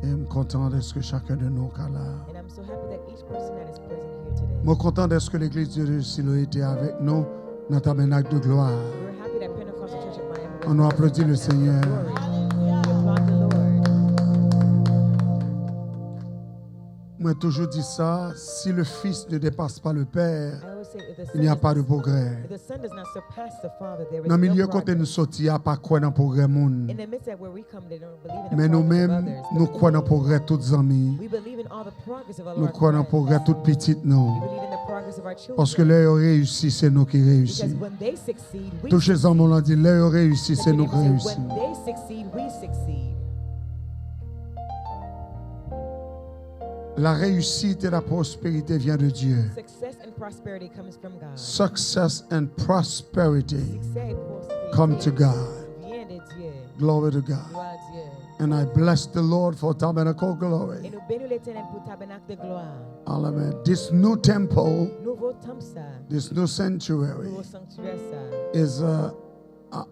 Et je suis content de ce que chacun de nous est là. And I'm so happy that each person that is present here today. Je suis content de ce que l'église de Silo était avec nous dans le tabernacle de gloire. We're happy that Pentecostal Church of Miami. On nous applaudit le Seigneur. Glory. We applaud the Lord. Moi, j'ai toujours dit ça, si le Fils ne dépasse pas le Père, I always say, if the il n'y a Son pas de does progrès. if the Son does not surpass the Father, there is Dans le no milieu quand progress. nous sortis, il n'y a pas quoi dans le progrès monde. In the midst of where we come, they don't believe in the Mais progress nous-mêmes, of others. nous But croyons dans le progrès tous les amis. we believe in all the progress of all Nous of our croyons dans le friends. progrès toutes petites nous. We believe in the progress of our children. Parce que l'heure réussit, c'est nous qui Because réussissons. when they succeed, we Tous les hommes ont dit, l'heure réussit, Let c'est your nous qui neighbor say, réussissons. when they succeed, we succeed. La réussite et la prospérité viennent de Dieu. Success and prosperity comes from God. Success and prosperity Succès et prospérité come to God. vient de Dieu. Glory to God. Gloire à Dieu. And I bless the Lord for Tabernacle Et Glory. nous bénissons l'Éternel pour tabernacle de gloire. Amen. This new temple, Nouveau temple ça, this new sanctuary nouveau sanctuaire ça. is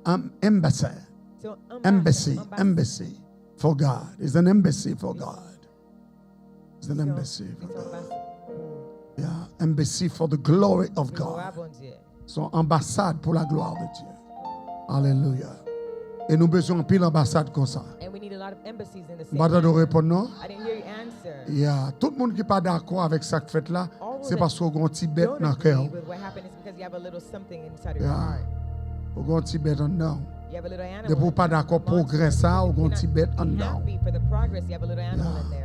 an embassy. C'est un Embassy. ambassade. Embassy for God. It's an embassy for God. It's an C'est un- embassy for c'est un God. ambassade. Yeah. Embassy for the glory of Gloire God. bon Dieu. Son ambassade pour la gloire de Dieu. Alléluia. Et nous besoin pile ambassade comme ça. And we need a lot of embassies in the same. Pas de manner. répondre non? I didn't hear you answer. Yeah. Tout le monde qui n'est pas d'accord avec ça que fait là, c'est parce qu'on a un petit bête Don't dans le agree cœur. with what happened is because you have a little something inside of your Yeah. heart. On a un petit bête en dedans. You have a little animal. De pour pas d'accord progrès ça, on a un You're petit not bête en dedans. happy for the progress. You have a little animal Yeah. in there.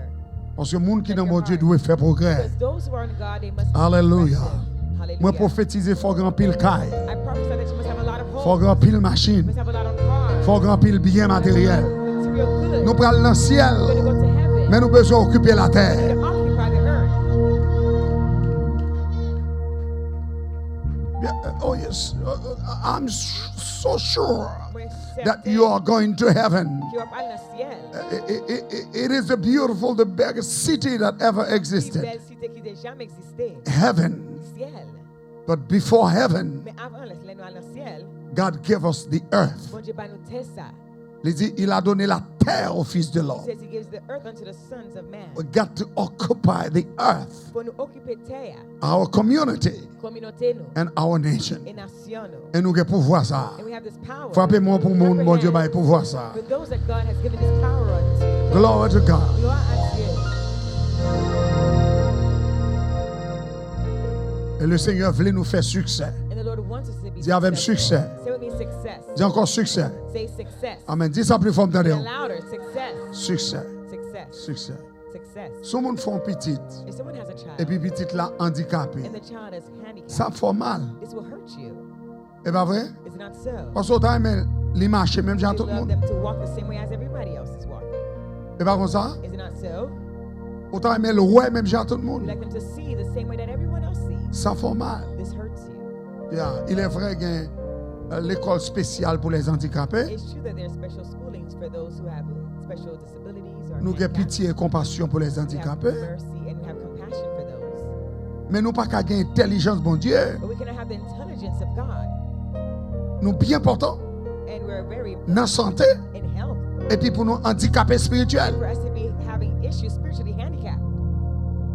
Parce que le monde qui est dans mon Dieu doit faire progrès. Because those who are in God, they must be Alléluia. progressive. Hallelujah. Moi prophétiser faut grand pile caille, I prophesy that you must have a lot of hope. faut grand pile You machine, must have a lot of cars. faut grand pile bien matériel. Material goods. Nous prenons dans le ciel, We're going to go to heaven. mais nous besoin occuper la We terre. need to occupy the earth. Oh yes, I'm so sure We're that you are going to heaven. Tu vas pas dans le ciel. It is a beautiful, the biggest city that ever Une existed. belle cité qui n'a jamais existé. Heaven. Ciel. But before heaven, Mais avant, laisse-les nous aller dans le ciel. God gave us the earth. Bon Dieu, bah, nous terre ça. Il dit, il a donné la terre au Fils de He l'homme. says he gives the earth unto the sons of man. We got to occupy the earth, Pour nous occuper terre, our community, communauté nous, and our nation. et nation nous. Et nous avons pouvoir ça. And we have this power. Frappez-moi pour mon Clap mon your Dieu, hands bah, pouvoir ça. For those that God has given this power unto. Glory to God. Gloire à Dieu. Et le Seigneur voulait nous faire succès. And the Lord wants us to be Dis avec successful. succès. Say with me success. Dis encore succès. Say success. Amen. Dis ça plus fort, Say m'entendez? louder. Success. Succès. Success. Succès. Success. Si on fait petite, If someone has a child et puis petite là handicapée, and the child is handicapped, ça fait mal. this will hurt you. Et pas vrai? Is it not so? Parce que autant aimer les marcher, même j'ai You tout le love monde. them to walk the same way as everybody else is walking. Et pas comme ça? Is it not so? Autant aimer le ouais, même j'ai tout le You monde. like them to see the same way that everyone else sees. Ça fait mal. This hurts you. Yeah. Il est vrai qu'il y a l'école spéciale pour les handicapés. It's true that there are special schoolings for those who have special disabilities or Nous avons handicaps. pitié et compassion pour les We have handicapés. mercy and we have compassion for those. Mais nous pas qu'à gagner intelligence, bon Dieu. But we cannot have the intelligence of God. Nous bien portants, And we're very dans la santé, in health. et puis pour nous handicapés spirituels. For us to be having issues spiritually handicapped.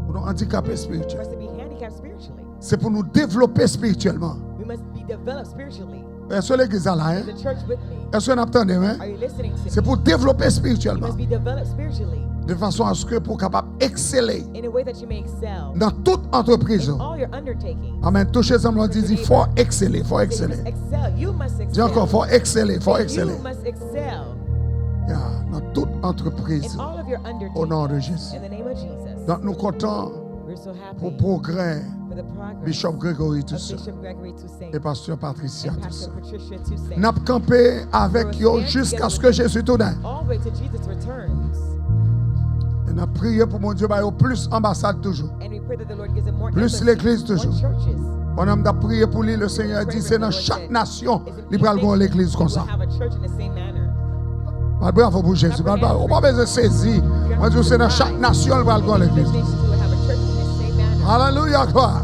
Pour nous handicapés For spirituels. us to be handicapped spiritually. C'est pour nous développer spirituellement. We must be developed spiritually. Est-ce que l'église est là, hein? Is the church with me? Est-ce qu'on attend, hein? Are you listening to C'est me? pour développer You spirituellement. must be developed spiritually De façon à ce que pour capable exceller in a way that you may excel dans toute entreprise. in all your undertakings. Amen. Touchez ça, on dit, il faut exceller, faut You exceller. must excel. You must excel. Dis encore, faut exceller, faut You exceller. must excel Yeah. Dans toute entreprise, in all of your au nom de undertakings. Jésus. In the name of Jesus. Donc nous comptons We're so pour happy progrès, for the progress Bishop Grégory, tout of ça, Bishop Gregory Toussaint et Pasteur Patricia, and tout ça. Pastor Patricia Toussaint. N'a pas campé avec eux jusqu'à ce que Jésus tourne. All the way to Jesus returns. Et n'a prié pour mon Dieu, bah, au plus ambassade toujours. And we pray that the Lord gives him more Plus embassies, l'église more toujours. churches. On a prié pour lui, le Seigneur dit, c'est dans chaque nation, il va avoir l'église comme ça. We'll have a church in the same manner. Bah, bravo pour Jésus. Bah, bah, on va pas besoin de saisir. Moi, je dis, c'est dans chaque nation, il va avoir l'église. Nations will have a church in the same manner. Alléluia, gloire.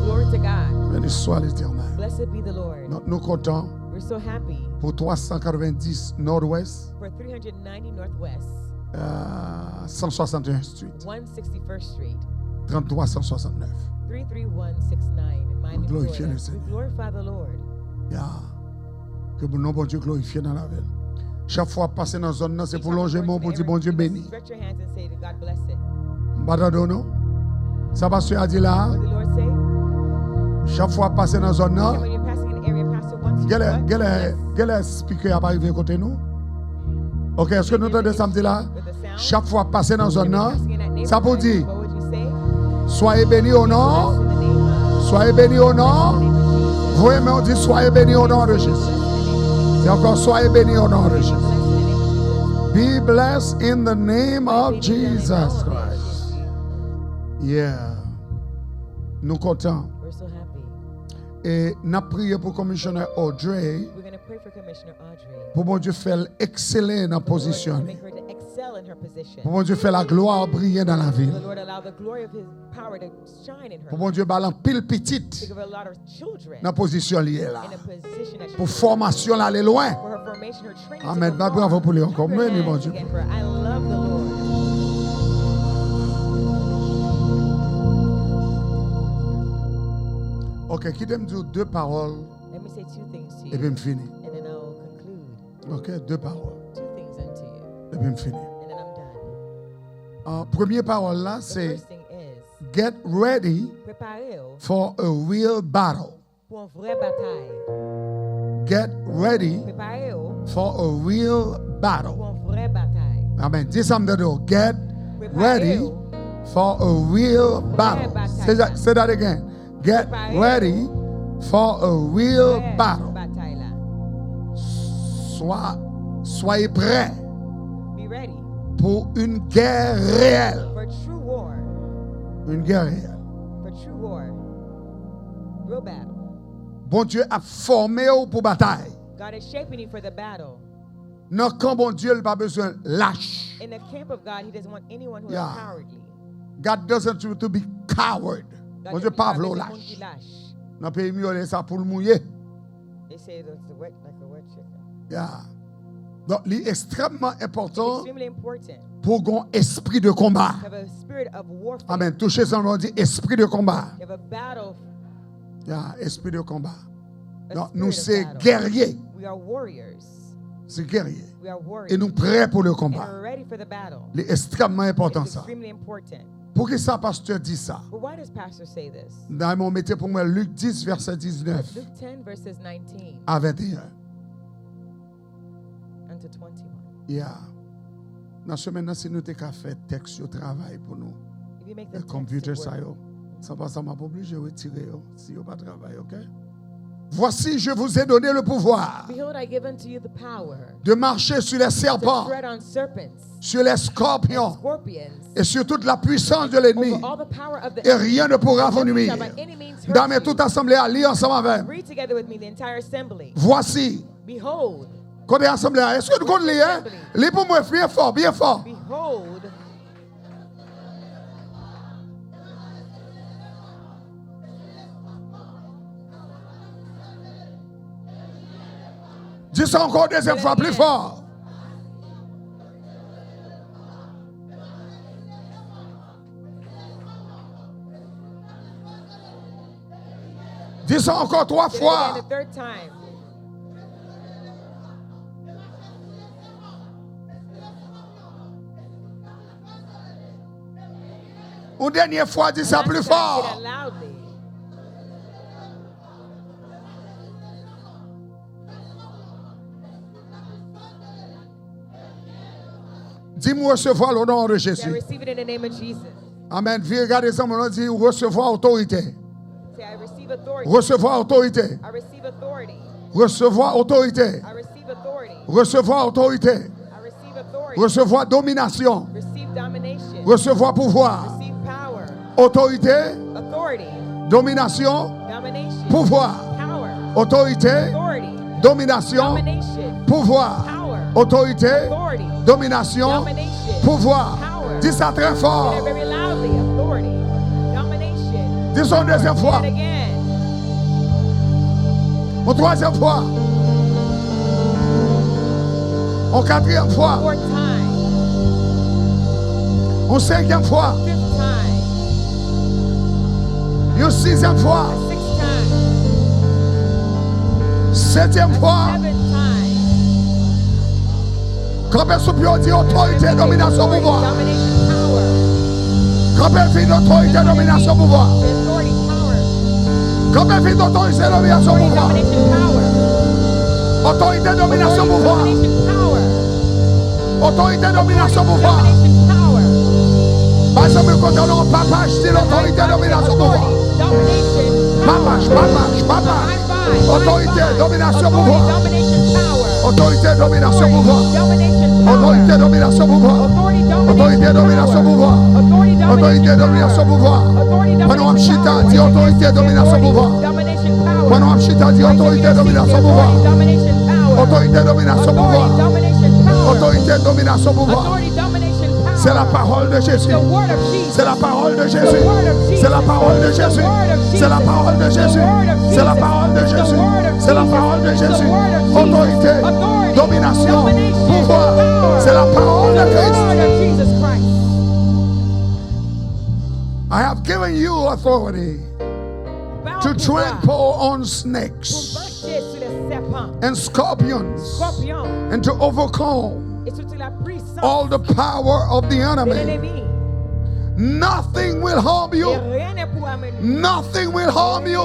Glory to God. Béni soit l'Éternel. Blessed be the Lord. Donc, nous comptons We're so happy pour 390 Nord-Ouest, for 390 Northwest, 161 Street. 161st Street, 3369. 33169 in Miami, Glorifie Florida. le We Seigneur. glorify the Lord. Yeah. Que mon nom, bon Dieu, glorifié dans la ville. Chaque fois passer dans la zone, c'est pour longer mon pour dire bon Dieu béni. Stretch your hands and say to God bless it. Badadono. Ça va se dire là. What the Lord say? Chaque fois passer dans la zone, And when you're passing an area, Pastor wants you to what? quel speaker va arriver côté nous? Ok, est-ce que nous entendons samedi là? With the sound. Chaque fois passer dans la zone, Passing in that ça pour dire, neighborhood, what would you say? soyez bénis au Bless nom, in the name of soyez bénis au nom. the name of Jesus. Vous aimez, on dit soyez bénis au nom de Jésus. Bless in the name of C'est encore soyez bénis au nom de Jesus. Jésus. Bless in the name of Jesus. Be blessed in the name of Jesus Christ. Yeah. Nous comptons. We're so happy. Et nous prions pour le commissionnaire Audrey We're going to pray for Commissioner Audrey. pour bon Dieu faire exceller dans la The Lord position. make her to excel in her position. Pour bon Dieu faire la gloire briller dans la The ville. Lord allow the glory of His power to shine in her. Pour bon Dieu balan pile To petite give her a lot of children dans la position liée là. in a position that she Pour formation là aller loin. for her formation, her training. to Amen. go Bah, far. bravo pour lui encore. Clap your Merci, hands mon Dieu. again for her. I love the Lord. Ok, qui t'aime dire deux paroles Let me say two things to et you, puis me finir. and then I'll conclude. Ok, deux paroles Two things unto you, et puis me finir. and then I'm done. Première parole là, The c'est first thing is, get ready préparez-vous for a real battle. pour une vraie bataille. Get ready Préparez-vous for a real battle. pour une vraie bataille. Amen. Dis ça me dedans. Get ready for a real battle. Say that again. Get ready for a real Vraie battle. bataille là. Soyez prêts Be ready pour une guerre réelle. for true war. Une guerre réelle. For true war. Real battle. Bon Dieu a formé pour bataille. God is shaping you for the battle. Non, quand bon Dieu n'a pas besoin lâche. In the camp of God, He doesn't want anyone who Yeah. is cowardly. God doesn't want you to be coward. God Bon Dieu doesn't pas want vouloir anyone qui lâche. lâche. Dans le pays mieux, ça pour le mouiller. They say it's wet like a wet chicken. Yeah. Donc, c'est extrêmement important Extremely important pour un esprit de combat. to have a spirit of warfare. Amen. Touchez ça, on dit esprit de combat. You have a battle. Yeah, esprit de combat. A Donc, spirit nous, of c'est battle. guerrier. We are warriors. C'est guerrier. We are warriors. Et nous prêts pour le And combat. we're ready for the battle. C'est extrêmement important It's ça. extremely important. Pour que ça, pasteur dit ça? But why does Pastor say this? Dans mon métier pour moi, Luc 10, verset 19 Luke 10 verses 19 à 21. unto 21. Yeah. Dans ce semaine, si nous avons fait texte au travail pour nous, If you make le the computer, text ça, work, ça va, ça m'a pas obligé de retirer si vous pas de travail, ok? Voici, je vous ai donné le pouvoir behold, I give unto you the power de marcher sur les to serpents, tread on serpents, sur les scorpions scorpions, et sur toute la puissance de l'ennemi. over all the power of the Et rien ne pourra vous Nothing nuire. shall by any means hurt Dans mes you. toute assemblée, à lire ensemble avec. Read together with me the entire assembly. Voici, Behold, côté assemblée, est-ce que nous comptons lire? Hein? Lis pour moi, bien fort, bien fort. behold, Dis ça encore deuxième fois, plus fort. Dis ça encore trois say it fois. again the third time. Une dernière fois, dis ça Last plus time, say fort. that loudly. Dis-moi recevoir le nom de Say, I Jésus. receive it in the name of Jesus. Amen. Viens regarder ça, on dit recevoir autorité. Say, I receive authority. Recevoir autorité. I receive authority. Recevoir autorité. I receive authority. Recevoir autorité. I receive authority. Recevoir domination. Receive domination. Recevoir pouvoir. Receive power. Autorité, Authority. domination, Domination. pouvoir. Power. Autorité, Authority. domination, Domination. pouvoir. Power. Autorité, Authority. domination, Domination. pouvoir. Power. Dis ça très Say fort. that very loudly. Authority. Domination. Dis ça une deuxième Say fois. it again. Une troisième fois. Une quatrième fois. Fourth time. Une 5e fois. 5th time. Une 6e fois. 6th time. 7e fois. 7th time. Campé sous pied, dit autorité, domination, pouvoir. Domination, power. Campé fille d'autorité, domination, pouvoir. Authority, power. Campé fille d'autorité, domination, Authority, pouvoir. domination, power. Autorité, domination, pouvoir. Domination, power. Autorité, domination, pouvoir. Domination, power. Par exemple, quand on a papa, je dis l'autorité, domination, pouvoir. Domination, Papa, papa, papa. Autorité, domination, pouvoir. Domination, power. Autorité, domination, pouvoir. Domination, power. Autorité, domination, pouvoir. Autorité, domination, pouvoir. Autorité, domination, pouvoir. Pendant Amchita, dit autorité, domination, pouvoir. Pendant Amchita, dit autorité, domination, pouvoir. Autorité, domination, pouvoir. Autorité, domination, pouvoir. C'est la parole de Jésus. C'est la parole de Jésus. C'est la parole de Jésus. C'est la parole de Jésus. C'est la parole de Jésus. C'est la parole de Jésus. Autorité, domination, pouvoir. C'est la parole de Christ. I have given you authority to trample on snakes and scorpions and to overcome all the power of the enemy. Nothing will harm you. Nothing will harm you.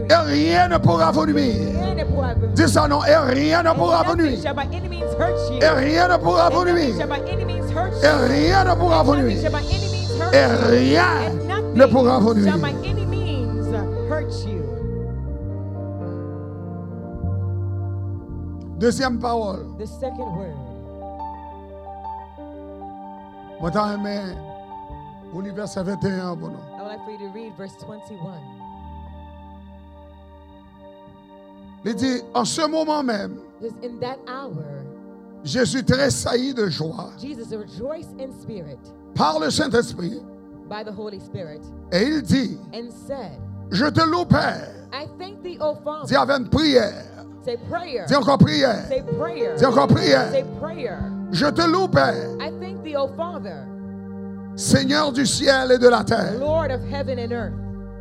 Et rien ne pourra vous nuire. Dis ça non, et rien ne pourra vous nuire. Et rien ne pourra vous nuire. Et rien ne pourra vous nuire. Et rien ne pourra vous nuire. Deuxième parole. The second word. Moi, t'as aimé au verset 21 pour nous. I would like for you to read verse 21. Il dit, en ce moment même, Because in that hour, Jésus tressaillit de joie Jesus rejoiced in spirit par le Saint-Esprit by the Holy Spirit et il dit, and said, je te loue, Père. I thank thee, O Father. Dis avec une prière. Say prayer. Dis encore prière. Say prayer. Dis encore prière. Say prayer. Je te loue, Père, I thank thee, O Father, Seigneur du ciel et de la terre, Lord of heaven and earth,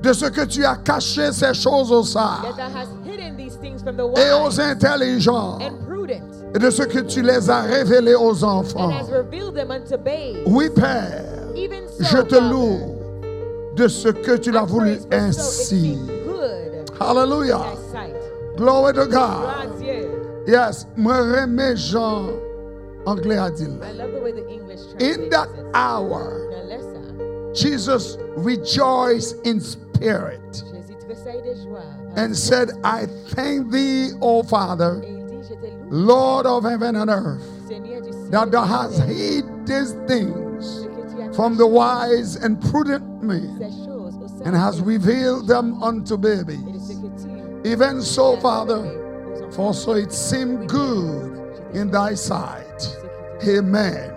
de ce que tu as caché ces choses aux that sages thou hast hidden these things from the et aux wise intelligents and prudent, et de ce que tu les as révélés aux and enfants. hast revealed them unto babes. Oui, Père, Even so, je te Father, loue de ce que tu l'as I voulu praise for so it ainsi. seemed good Hallelujah. in thy sight. Glory to God. God's yeah. Yes, moi remets Jean anglais a dit. I love the way the English In translates that it. hour, Dans l'essa, Jesus rejoiced in spirit Jésus tressaille de joie. and said, I thank thee, O Father, Et il dit, je te loue, Lord of heaven and earth, Seigneur du ciel, that et thou de la hast terre, hid these things ce que tu as from the caché wise and prudent men ces choses au sein and hast de revealed them unto et de ce babies. que tu Even so, as Father, révélé aux enfants. for so it seemed good in thy sight. Amen.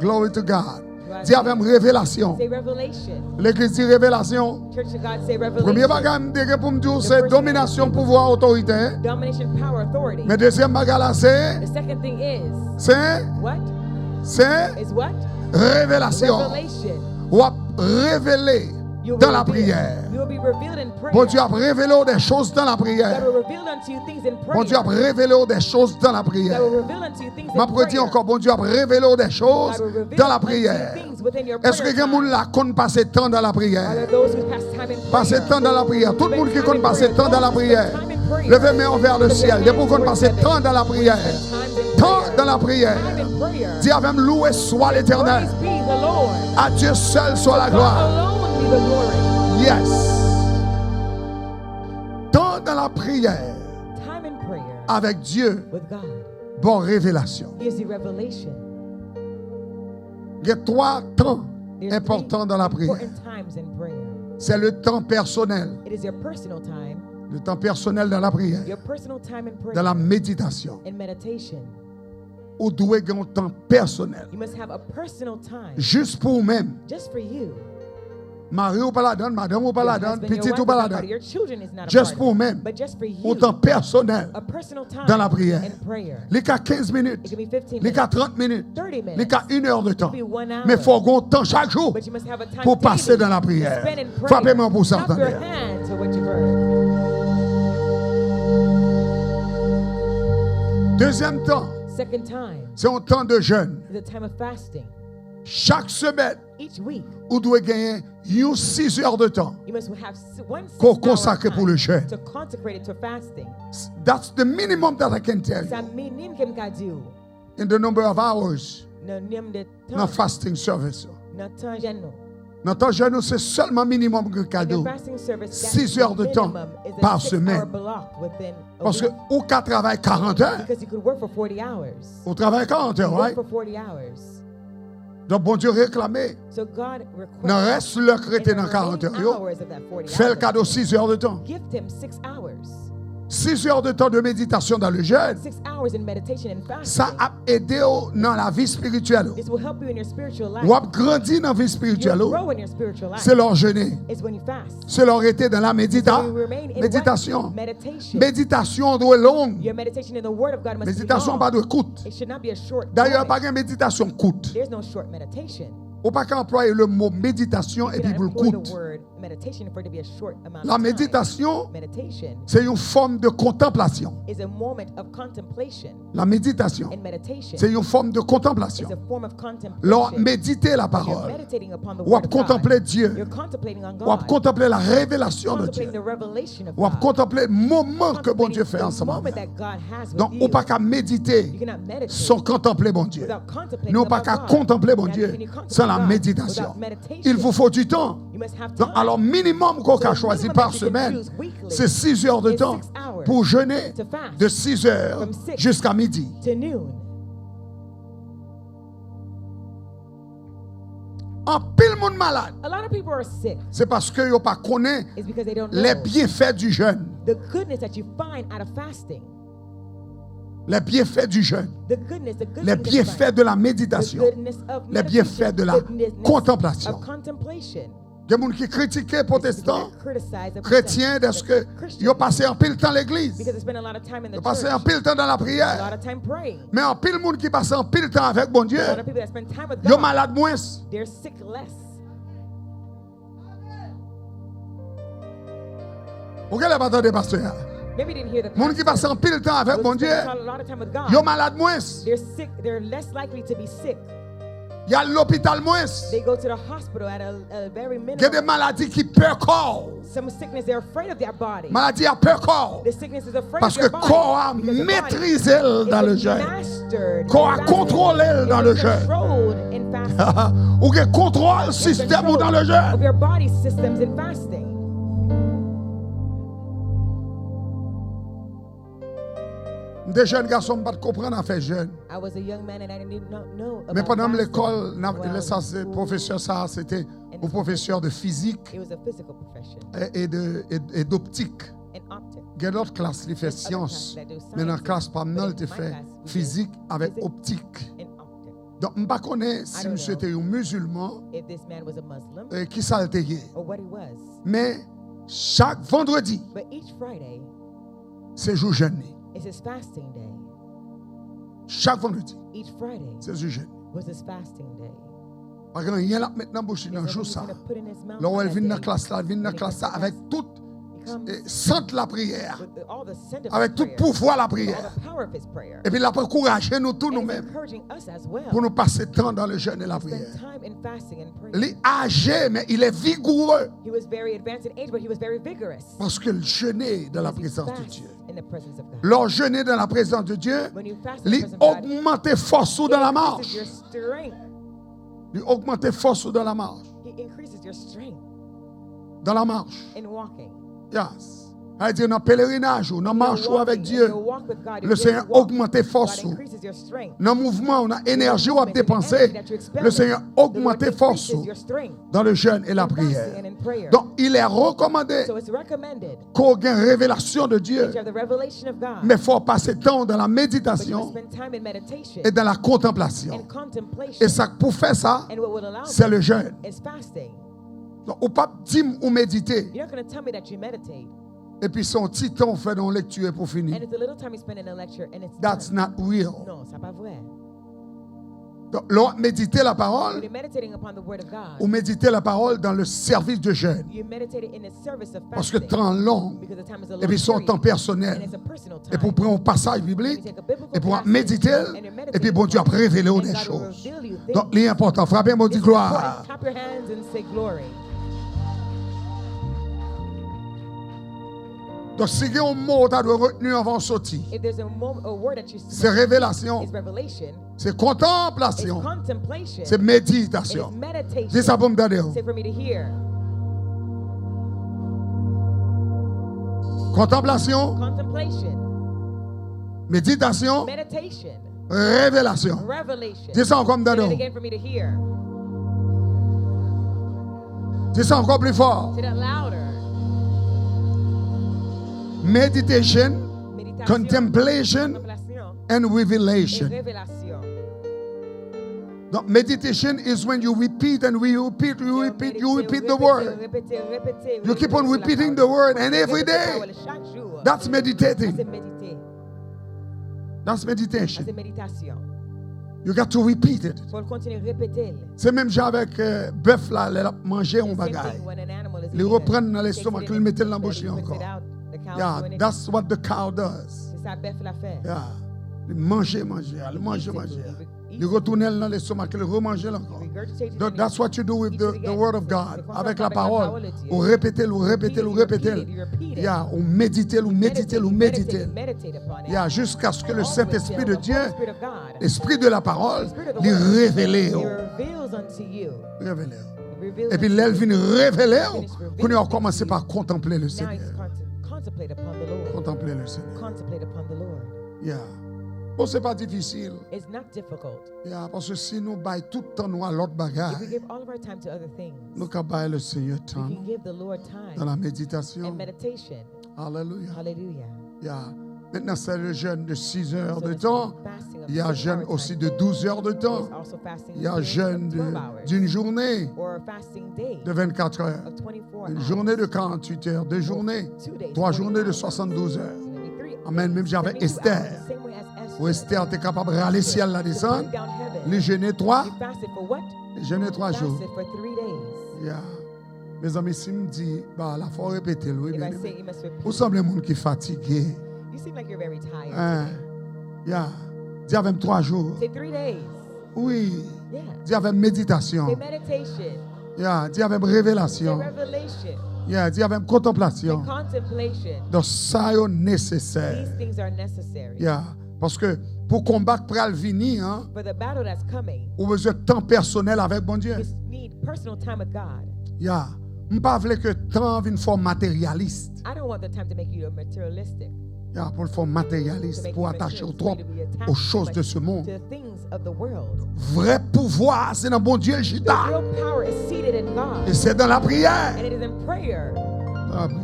Glory to God. Dis avec révélation. Say revelation. L'église dit révélation. Church of God, say Premier revelation. bagage pour me dire c'est domination, pouvoir, autorité. Domination, power, authority. Mais deuxième bagage là c'est The second thing is, c'est is what? révélation. Revelation. Ou à révéler You'll dans be la revealed. prière. You'll be revealed in prayer. Bon Dieu a révélé des choses dans la That prière. will reveal unto you things in prayer. Bon Dieu a révélé des choses dans la That prière. will reveal unto you things in Ma prédit prayer. encore, bon Dieu a révélé des choses God will reveal dans la unto you prière. things within your Est-ce que prayer quelqu'un time. là compte passer temps dans la Are prière? there those who pass time in Passer prayer? temps dans la prière. Tout le monde qui Spend compte time in passer prayer. temps dans la Those who prière. spend time in prayer. Levez mes mains vers le Lift your ciel. Dès hands qu'on compte towards passer heaven. temps dans la prière. Spend time in Temps prayer. dans la prière. Time in prayer. Dis avec moi, loué soit l'Éternel. Praise be the Lord. À Dieu seul soit la God gloire. alone be the glory. Yes. Temps dans la prière Time in prayer avec Dieu, with God bonne révélation. gives you revelation. Il y a 3 temps There's importants 3 dans la prière. important times in prayer. C'est le temps personnel. It is your personal time, Le temps personnel dans la prière. your personal time in prayer, Dans la méditation. and meditation. Ou doit avoir un temps personnel. You must have a personal time Juste pour vous-même. just for you. Mari ou pas la donne, madame ou pas la donne, petit ou pas la donne. Juste pour même, autant personnel dans la prière. Les cas 15 minutes, les cas 30 minutes, les cas 1 heure de temps. Mais il faut avoir temps chaque jour pour passer dans la prière. Frappez-moi pour ça. Deuxième temps, c'est un temps de jeûne. Chaque semaine, vous devez gagner 6 heures de temps qu'on consacre pour le jeûne. That's the minimum that I can tell you. In the number of hours, no fasting service. Notre jeûne, c'est seulement minimum que cadeau. 6 heures de temps par semaine. Parce que ou qu'à travailler 40 heures. Ou travaille 40 heures, right? Donc, bon Dieu réclamé. Ne reste le chrétien dans 40 heures. Fais le cadeau 6 heures de temps. 6 heures de temps de méditation dans le jeûne, ça a aidé dans la vie spirituelle. Ou a grandi dans la vie spirituelle. C'est leur jeûner. C'est leur été dans la méditation. Méditation doit être longue. Méditation pas de coûte. D'ailleurs, pas de méditation coûte. Ou pas qu'employer le mot méditation et puis vous le coûte. La méditation, c'est une forme de contemplation. La méditation, c'est une forme de contemplation. Lorsque méditer la parole, ou à contempler Dieu, ou à contempler la révélation de Dieu, ou à contempler le moment que bon Dieu fait ensemble. Donc, ou pas qu'à méditer sans contempler bon Dieu. Nous pas qu'à contempler bon Dieu sans la méditation. Il vous faut du temps. Donc, alors, minimum qu'on a choisi par semaine, c'est 6 heures de temps pour jeûner de 6 heures jusqu'à midi. En pile monde malade. C'est parce qu'ils n'ont pas connu les bienfaits du jeûne. Les bienfaits du jeûne, les bienfaits de la méditation, les bienfaits de la contemplation. Il y a des gens qui critiquent les protestants, chrétiens, parce qu'ils ont passé un pile temps à l'église. Ils ont passé un pile temps dans la prière. Mais en pile monde qui passe un pile temps avec bon Dieu, ils sont malades moins. Pourquoi les bâtons des pasteurs? Les gens qui passent un pile temps avec bon Dieu, ils sont malades moins. Il y a l'hôpital moins. Il y a des maladies qui peur corps. Maladie à peur corps. Parce que le corps a maîtrisé dans le jeûne. Le corps a contrôlé dans le jeûne. Ou qu'il contrôle le système dans le jeûne. Des jeunes garçons ne pas comprendre à faire jeune. Mais pendant l'école, le professeur ça c'était un professeur de physique et d'optique. Il y a d'autres classes qui font sciences, mais dans la classe pas mal de fait physique avec optique. Donc je ne sais pas si monsieur était un musulman qui s'altérait. Mais chaque vendredi, c'est jour jeûne. It's his fasting day. Chaque vendredi, Each Friday c'est du jeûne. was his fasting day. Par exemple, il y a là maintenant bouche dans jour ça. Là où elle vient dans la classe là, elle vient dans la classe là avec tout centre la prière, avec tout pouvoir la prière. Et puis il a encouragé nous tous nous-mêmes pour nous passer temps dans le jeûne et la prière. Il est âgé, mais il est vigoureux. Parce que le jeûner dans la présence de Dieu. Leur jeûner dans la présence de Dieu, il augmente force dans la marche. Il augmente force dans la marche. Dans la marche. Yes. C'est-à-dire dans le pèlerinage, dans la marche avec Dieu, le Seigneur augmente force. Dans le mouvement, on a énergie à dépenser. Le Seigneur augmente force dans le jeûne et la prière. Donc, il est recommandé qu'on ait une révélation de Dieu. Mais il faut passer temps dans la méditation et dans la contemplation. Et ça, pour faire ça, c'est le jeûne. Donc, ou pas dire ou méditer. You're not going to tell me that you meditate. Et puis son petit temps fait dans la lecture pour finir. And it's a little time you spend in a lecture and it's That's done. not real. Non, c'est pas vrai. Donc, l'on méditer la When parole, you're meditating upon the word of God, ou méditer la parole dans le service de jeûne. you meditate it in the service of Parce que fasting. temps long, Because the time is a et long puis son period, temps and personnel. it's a personal time. Et pour prendre un passage biblique, And you take a biblical et pour passage, méditer, and you're et meditating puis bon Dieu a upon it, révélé and des God will choses. reveal you things. Donc, l'important, frappez moi dit This is gloire. important. Clap your hands and say glory. Donc, si il y a un mot que tu dois retenir avant de sortir, If there's a word that you c'est révélation, is revelation, c'est it's contemplation, contemplation, c'est it méditation. is meditation. Dis ça pour me donner. Say for me to hear. Contemplation, Contemplation, méditation, meditation, révélation. revelation. Dis ça encore me Say that donner. again for me to hear. Dis ça encore plus fort. Say that louder. Meditation, Méditation, contemplation, contemplation and et revelation. révélation. Donc, meditation is when you repeat and you repeat the word. You keep on repeating the word, and every day, that's meditating. C'est méditer. That's meditation. C'est méditation. You got to repeat it. Faut continuer à répéter. C'est même genre avec bœuf là, il a mangé un Same bagage. thing when an animal is Il eaten. reprend dans Takes l'estomac, it il in met dans la and bouche puts it encore. out. The cow Yeah, doing it. that's what the cow does. C'est ça bœuf l'a fait. Yeah. Il mange. Il retourne dans l'estomac, il remange encore. Regurgitate it Donc, and that's what you do with eats it the again. word of C'est God. comme ça Avec la avec la parole. parole de Dieu. Ou répétez. You repeat it. Yeah, ou méditez. Meditate upon it. Yeah, jusqu'à ce que le Always Saint-Esprit till de the Dieu, Holy Spirit of God, l'Esprit de la parole, the Spirit of the lui word, révélé. He reveals unto you. Révélé. He reveals Et puis, unto l'elle you. vient révéler. Finish revealing Qu'on a things commencé to you. par contempler le Now Seigneur. it's contemplate upon the Lord. Contempler le Seigneur. Contemplate upon the Lord. Yeah. Bon, c'est pas difficile. It's not difficult. Yeah, parce que si nous baillons tout le temps nous à l'autre If we bagaille, give all of our time to other things, nous pouvons bailler le Seigneur we temps can give the Lord dans time la and méditation. meditation. Alléluia. Hallelujah. Yeah. Maintenant, c'est le jeûne de 6 heures So de it's temps. fasting of Il y a 6 jeûne hour aussi time. de 12 heures de temps. There's also fasting Il y a periods jeûne of 12 hours. d'une journée Or a fasting day de 24 heures. of 24 Une hours. journée de 48 heures. 2 journées. 2 days, 3 40 journées de hours. 72 heures. So maybe 3 Amen. Même days, j'avais 72 Esther. hours, the same way as Où Esther était capable de râler ciel la To descendre. bring down heaven. Les jeûner 3. You fasted for what? Jeûner 3 jours. Fasted for 3 days. Yeah. Mes amis, si me dit, bah, la faut répéter, oui, If bien I aimé. say you must repeat, Vous semblez un monde qui est fatigué. you seem like you're very tired. Hein? today. Yeah. Dis avec 3 jours. Say 3 days. Oui. Yeah. Dis avec méditation. Say meditation. Yeah. Dis avec Say révélation. revelation. Yeah. Dis avec Say contemplation. contemplation. Donc, ça est nécessaire. These things are necessary. Yeah. Parce que pour combattre pral venir, hein, For the battle that's coming, on a besoin de temps personnel avec bon Dieu. you need personal time with God. Yeah. Je ne veux pas que temps vienne forme matérialiste. I don't want the time to make you materialistic. Yeah, pour le forme To matérialiste, make pour you attacher au materialistic, trop to be attached aux too choses de much ce monde. to the things of the world. Vrai pouvoir, c'est dans bon Dieu le The Jita. real power is seated in God. Et c'est dans la prière. And it is in prayer. Dans la prière.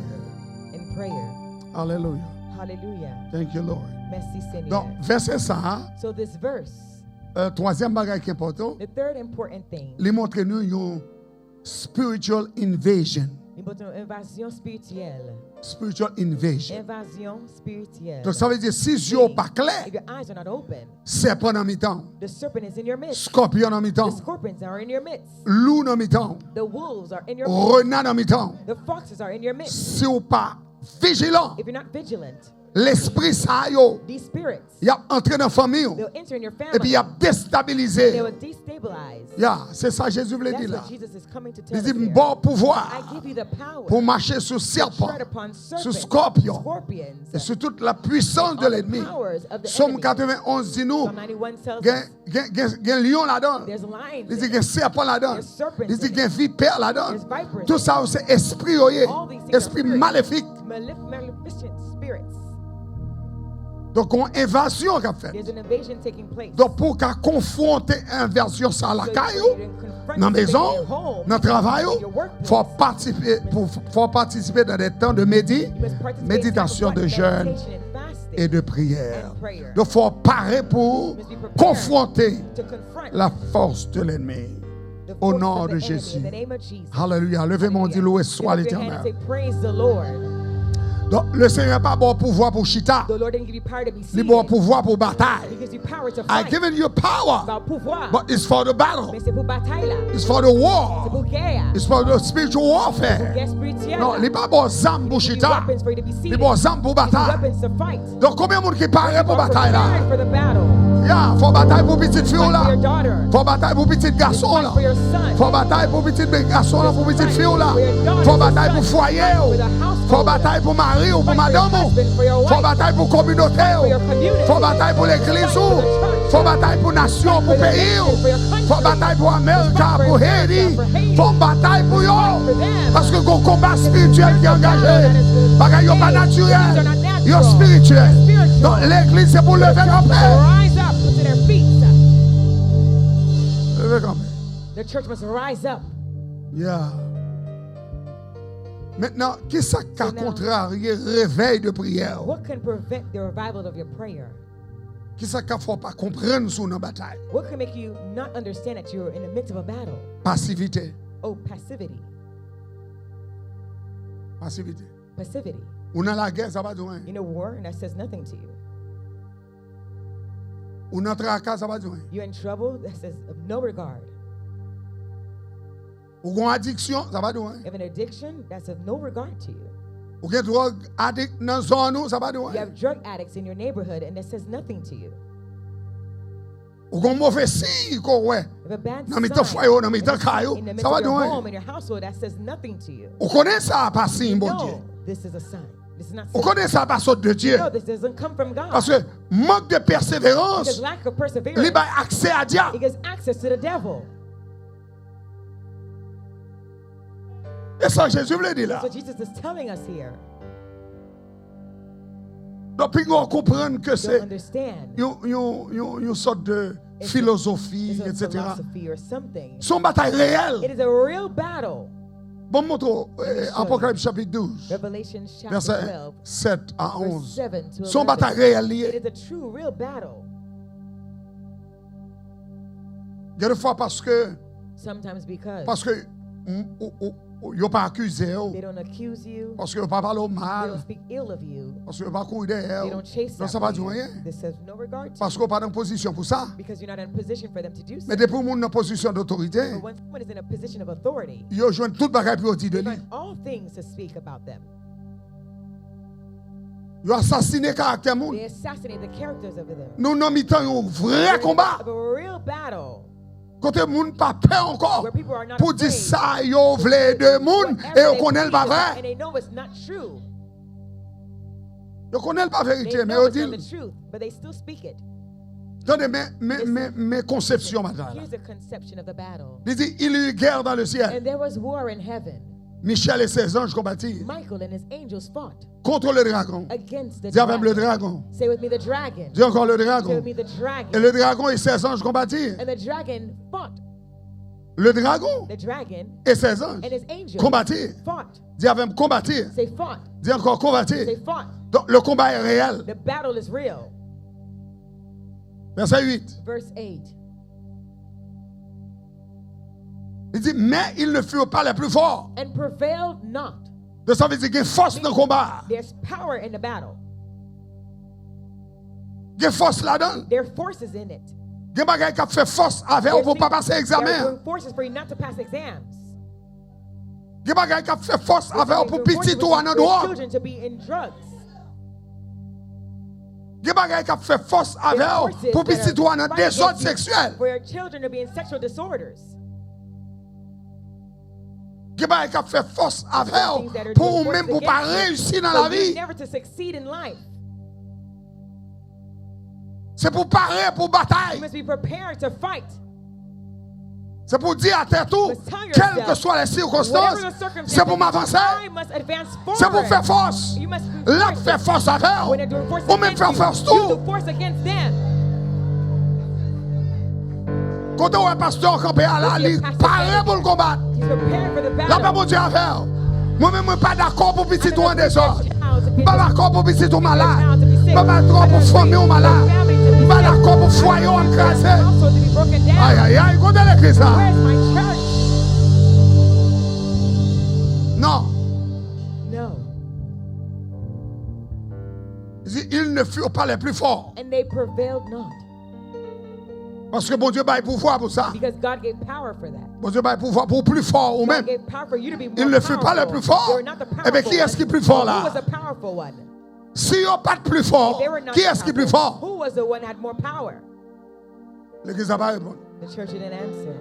In prayer. Alléluia. Hallelujah. Thank you, Lord. Merci Seigneur. Donc, verset ça, hein, So this verse, troisième bagage qui est important, the third important thing, il montre nous une spiritual invasion. il montre une invasion spirituelle. Spiritual invasion. Invasion spirituelle. Donc, ça veut dire, si les yeux sont pas clairs, If your eyes are not open, serpent dans mi-temps, the serpent is in your midst. scorpion dans The mi-temps, scorpions are in your midst. loup dans mi-temps, The wolves are in your midst. renard dans mi-temps. The foxes are in your midst. Si vous pas vigilant, If you're not vigilant, l'esprit ça yo, these spirits, il a entré dans la famille they'll enter in your et puis il family. a déstabilisé. They will destabilize. Yeah, c'est ça Jésus voulait That's dire là. what Jesus is coming to tell Il us dit here. bon pouvoir I give you the power pour marcher sur to serpent, tread upon sur serpents, scorpion scorpions, et sur toute la puissance de all the l'ennemi. powers of the Somme enemy. 91 dit nous, Psalm 91 tells il us y a un lion là-dedans. there's lions. Il dit qu'il y a un serpent là-dedans. There's serpents Il dit in qu'il y a un vipère là-dedans. There's vipers Tout in ça, c'est esprit, oye. All these things are Esprit spirits. maléfique. Maleficent spirits. Donc, on invasion qu'a fait. There's an invasion taking place. Donc, pour qu'à confronter invasion ça à la So caillou, you can confront dans la this maison, in your home, dans le travail, in your workplace. faut participer dans des temps de You must participate méditation, in de what? jeûne Meditation and fasting et de prière. and prayer. Donc, il faut parer pour You must be prepared confronter to confront la force de l'ennemi. Au nom de Jésus. Alléluia. Levez mon dit, loué soit l'Éternel. Donc, le Seigneur n'a pas bon pouvoir pour chita. Il a bon pouvoir pour bataille. I've given you power, but it's for the battle. It's for the war. It's for the spiritual warfare. Non, il n'est pas bon zam pour chita. Il est bon zam pour bataille. Donc, combien de monde qui parle pour bataille là? Yeah, faut bataille pour petite fille là. Faut bataille pour petit garçon là. Faut bataille pour petit garçon là, pour petite fille là. Faut bataille pour foyer. Faut bataille pour mari ou pour madame. Faut bataille pour communauté. Faut bataille pour l'église. Faut bataille pour nation, pour pays. Faut bataille pour Amérique, pour Haïti. Faut bataille pour eux. Parce que le combat spirituel qui est engagé. Parce qu'il n'y a pas naturel. Il y a spirituel. Donc l'église c'est pour lever la paix. The church must rise up. Yeah. Maintenant, qu'est-ce qui a contrarié le réveil de prière? What can prevent the revival of your prayer? Qu'est-ce qui ne faut pas comprendre sur nos batailles? What can make you not understand that you're in the midst of a battle? Passivité. Oh, passivity. Passivité. Passivity. On a la guerre, ça va dire. In a war, and that says nothing to you. On entre à casa, ça va dire. You're in trouble, that says of no regard. Ou une addiction, ça va dire. You have an addiction, that's of no regard to you. Ou une drogue addict dans la zone, ça va dire. You have drug addicts in your neighborhood, and that says nothing to you. Ou un mauvais signe, quoi, ouais. Dans mes temps foyer, dans mes temps caillou, ça va dire. Home in your household, that says nothing to you. Vous connaissez ça, pas signe, bon Dieu. This is a sign. This is not. Vous connaissez ça, pas sorte de Dieu. No, this doesn't come from God. Parce que manque de persévérance, Because lack of perseverance, il a accès à Dieu. it gives access to the devil. Et ça, Jésus voulait dire là. That's what Jesus is telling us here. Donc, puis on comprend que c'est Don't understand. une sorte de philosophie, It's a etc. philosophy or something. Son bataille réelle. It is a real battle. Bon, montre Apocalypse chapitre 12, Revelation chapter verset 12, 7 à verse 11. 7 to Son 11. bataille réelle. It is a true, real battle. Il y a des fois parce que ils n'ont pas accusé, they don't accuse you, parce qu'ils n'ont pas parlé au they mal, don't speak ill of you, parce qu'ils n'ont pas couru derrière. they don't chase Donc ça after va dire you. rien. This says no regard to Parce you, qu'on n'est pas dans une position pour ça. because you're not in a position for them to do so. Mais depuis que nous sommes dans une position d'autorité, But when someone is in a position of authority, ils ont joué toute bagaille pour dire de they lui. find all things to speak about them. Ils ont assassiné le caractère monde. They assassinate the characters of them. Nous n'avons mis un vrai combat. Of a real battle Côté monde pas peur encore. where people are not Pour dire afraid. ça, ils ont voulu de monde et Whatever ils connaissent they pas believe, vrai. and they know it's not true. Ils connaissent pas la They vérité, mais know ils it's not disent. the truth, but they still speak it. Attendez, mes conceptions maintenant. Here's a conception of the battle. Il dit, il y a eu guerre dans le ciel. And there was war in heaven. Michel et ses anges combattirent Michael and his angels fought contre le dragon. against the Dis avec le dragon. dragon. Say with me, the dragon. Dis encore le Say dragon. with me, the dragon. Et le dragon et ses anges combattirent. And the dragon fought. Le dragon The dragon et ses anges and his angels combattirent. fought. Dis avec combattir. Say fought. Dis encore Say combattir. fought. Donc le combat est réel. The battle is real. Verset 8. Verse 8. Il dit, mais ils ne furent pas les plus forts. And prevailed not. De ça veut dire qu'il y a force dans le combat. There's power in the battle. Il y a force là-dedans. There are forces in it. Il y a des gens qui fait force avec eux pour ne pas passer There l'examen. are forces for you not to pass exams. Il y a des gens qui fait force There avec eux are pour forces petit for ou en your drogue. children to be in drugs. Il y a des gens qui fait force avec There are eux forces pour that petit ou en are fighting désordre against you sexuel. for your children to be in sexual disorders. Il y a des gens qui fait force avec Things that eux are pour doing même forces pour pas against you réussir dans for la you vie. never to succeed in life. C'est pour parer pour You bataille. must be prepared to fight. C'est pour dire à tes tours, Must tell quelles yourself, que soient les circonstances, whatever the circumstances, c'est pour m'avancer. I must advance C'est pour forward. faire force. You must be Là, forceful. faire force avec When eux. they're doing force Ou même against faire you, force you tout. do force against them. Quand on est pasteur campé à la ligue, pareil pour le combattre. He's prepared for the Là, battle. pas mon Dieu à faire. Moi-même, je ne suis pas d'accord pour petit ou en désordre. Je ne suis pas d'accord pour petit ou malade. Je ne suis pas d'accord pour famille ou malade. Je ne suis pas d'accord pour foyer ou écrasé. Also to be broken down. Aïe, aïe, aïe, quand elle écrit ça. Where's my church? ne furent pas les plus forts. And they prevailed not. Parce que bon Dieu a pouvoir pour ça. Because God gave power for that. Bon Dieu a pouvoir pour plus fort ou God même. gave power for you to be more Il ne fut pas le powerful. plus fort. They were not the Eh bien, qui est-ce qui est plus fort Who was là? the powerful one? Si ils n'ont pas de plus fort, If they were not qui the est-ce qui est plus powerful, fort? who was the one that had more power? L'église n'a pas répondu. The church didn't answer.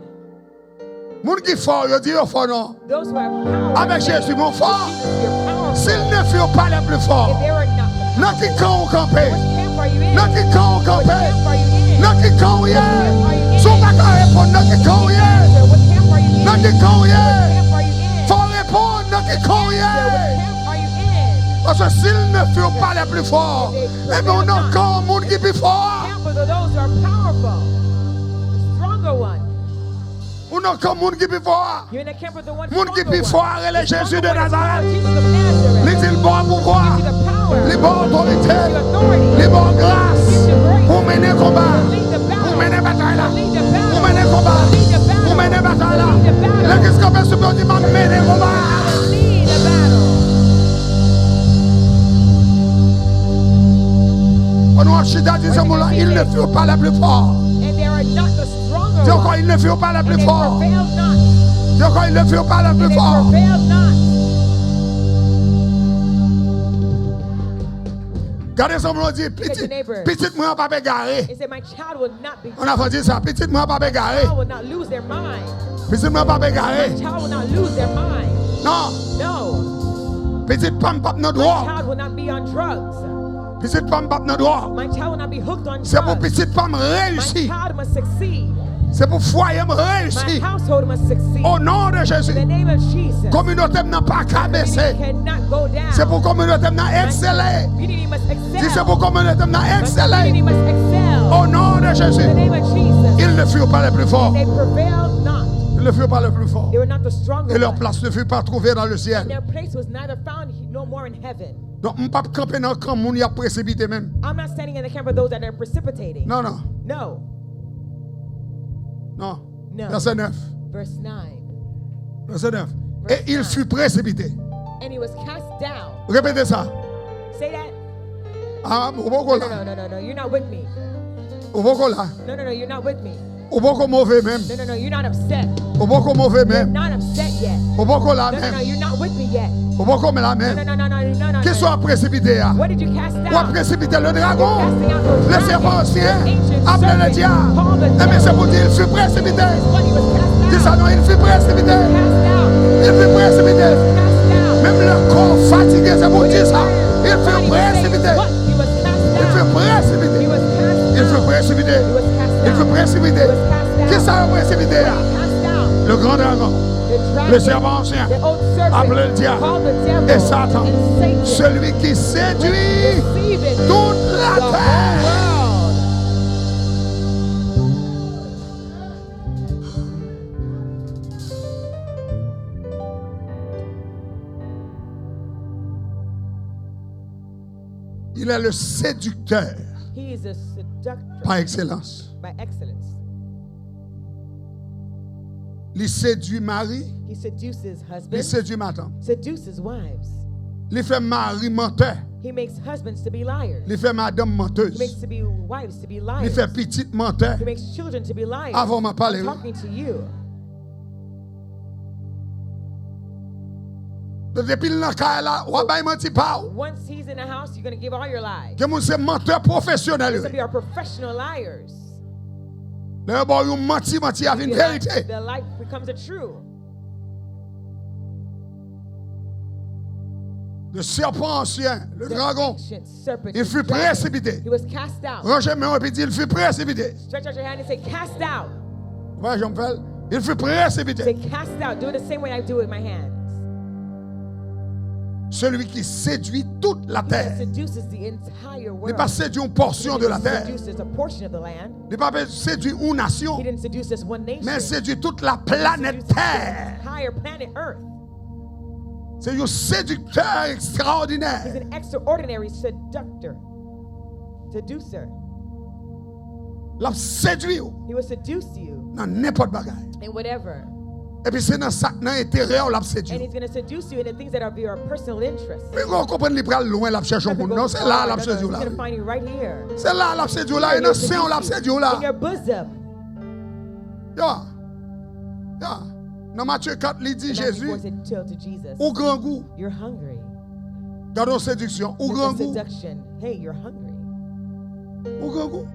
Moun qui fort, il dit fort non. Those who have power. Avec Jésus, mon fort. Jesus, you're powerful. S'ils ne furent pas les plus If forts, they were not the non qui camp ou campé, Which camp are you in? non qui camp ou Which campé, camp are you in? non qui camp ou Which camp are you in? Son pas qu'à répondre, non qui camp ou What camp are you in? non qui camp ou What camp are you in? faut répondre, non qui camp What camp are you in? Parce que s'ils ne furent pas les plus forts, eh bien on a encore un monde qui est plus fort. Camp of those who are powerful. The stronger one. On a encore un monde qui est plus fort. You're in the camp of the one Monde qui est stronger plus one. fort, c'est The Jésus stronger de one is Nazareth. Jesus of Nazareth. Les îles bon pouvoir, Gives you the power. les bonnes autorités, Gives you authority. les bonnes grâces Gives you grace. pour mener combat, To lead the battle. pour mener bataille là, To lead the battle. pour mener combat, To lead the battle. pour mener bataille là. To lead the battle. L'église qu'on fait super, on dit, m'a mené combat. To lead the battle. On nous a chita dit ce mot-là, ils ne furent pas les plus forts. And they are not the stronger Dis encore, one. ils ne furent pas les And plus they forts. prevailed not. Dis encore, ils ne furent pas les And plus they forts. prevailed not. Regardez ce mot, on dit, at your neighbor. petite moi pas égaré. He said, my child will not be. On a fait dire ça, petite moi pas égaré. Child will not lose their mind. Petite moi pas égaré. My child will not lose their mind. Non, No. petite femme pas notre My droit. child will not be on drugs. Petite femme pas notre droit. My child will not be hooked on C'est pour drugs. petite femme My réussir. child must succeed. C'est pour foyer me My réussir. household must succeed. Au nom de In Jésus. the name of Jesus. Communauté n'a pas qu'à baisser. Cannot go down. C'est pour communauté n'a exceller. Community must Si c'est excel. pour communauté n'a My community exceller. must excel. Au nom de In the Jésus. name of Jesus. Ils ne furent pas les plus forts. They prevailed not. Ils ne furent pas les plus forts. They were not the stronger Et leur ones. place ne fut pas trouvée dans le And ciel. their place was neither found no more in heaven. Donc, on ne peut pas camper dans le camp, on y a précipité même. I'm not standing in the camp of those that are precipitating. Non, non, No. non. No. Verset 9. Verse 9. Verset 9. Et il fut précipité. And he was cast down. Répétez ça. Say that. Ah, au bon là. No. You're not with me. Au bon là. No. You're not with me. Au bon mauvais même. No. You're not upset. Au bon mauvais You're même. not upset yet. Au bon là No. même. You're not with me yet. Au bon là même. No. Qui soit précipité là? What did you cast Ou a down? précipité le dragon, Casting out those le dragons, serpent ancien, the ancient appelé le serpent, diable. called the Eh bien, c'est devil. pour dire, il fut précipité. When he was cast Dis ça, down. non, il fut précipité. Cast down. Il fut précipité. Cast down. Même le corps fatigué, c'est pour dire ça. Il Body fut was saying, précipité. what? He was cast Il fut down. He précipité. was cast Il fut down. précipité. He was cast Il fut down. précipité. He was cast down. Qui ça a précipité là? Cast down. Le grand dragon, The dragon, le serpent ancien, the old serpent, appelé le diable, called the devil, et Satan, and Satan, celui qui séduit deceiving toute the la whole terre. world. Il est le séducteur He is a seductor par excellence. by excellence. Il séduit Marie, He seduces il husbands, séduit madame. seduces wives. Il fait Marie menteur, He makes husbands to be liars. il fait madame He menteuse, makes to be wives to be il liars. fait petite menteur. He makes children to be liars. Avant de parler, I'm talking to you. depuis le cas là, on va mentir pas. Once he's in the house, you're going to give all your lies. Que mon c'est menteur professionnel. Some of you are professional liars. Le bon you menti avec une vérité. The life becomes a true. Le serpent ancien, le The dragon, ancient serpent, il the fut dragon, précipité. He was cast out. Rangez mes mains et dit il fut précipité. Stretch out your hand and say, cast out. Ouais, Jean Fel, il fut Say, précipité. cast out. Do it the same way I do it with my hands. Celui qui séduit toute la He terre. seduces the entire Il world. n'est pas séduit une portion de la He terre. seduces a portion of the land. Il n'est pas séduit une nation, He didn't seduce just one nation. mais séduit toute la He planète seduces the Terre. entire planet Earth. C'est un séducteur He's extraordinaire. an extraordinary seductor. Seducer. Il a séduit He will seduce you dans n'importe bagaille. in whatever. Et puis c'est dans ça, dans l'intérêt, on l'a And séduit. he's going to seduce you in the things that are of your personal interest. Mais on comprend qu'il prend loin, la cherche au monde. Non, c'est là, la séduit He's là. going to find you right here. C'est là, la séduit là. Et dans le sein, on l'a séduit là. In your bosom. Ya. Ya. Dans Matthieu 4, il dit Matthew Jésus, 4 said, "Tell to Jesus, au grand goût. you're hungry. Gardons séduction. Au There's grand a goût. seduction. Hey, you're hungry. Au grand goût.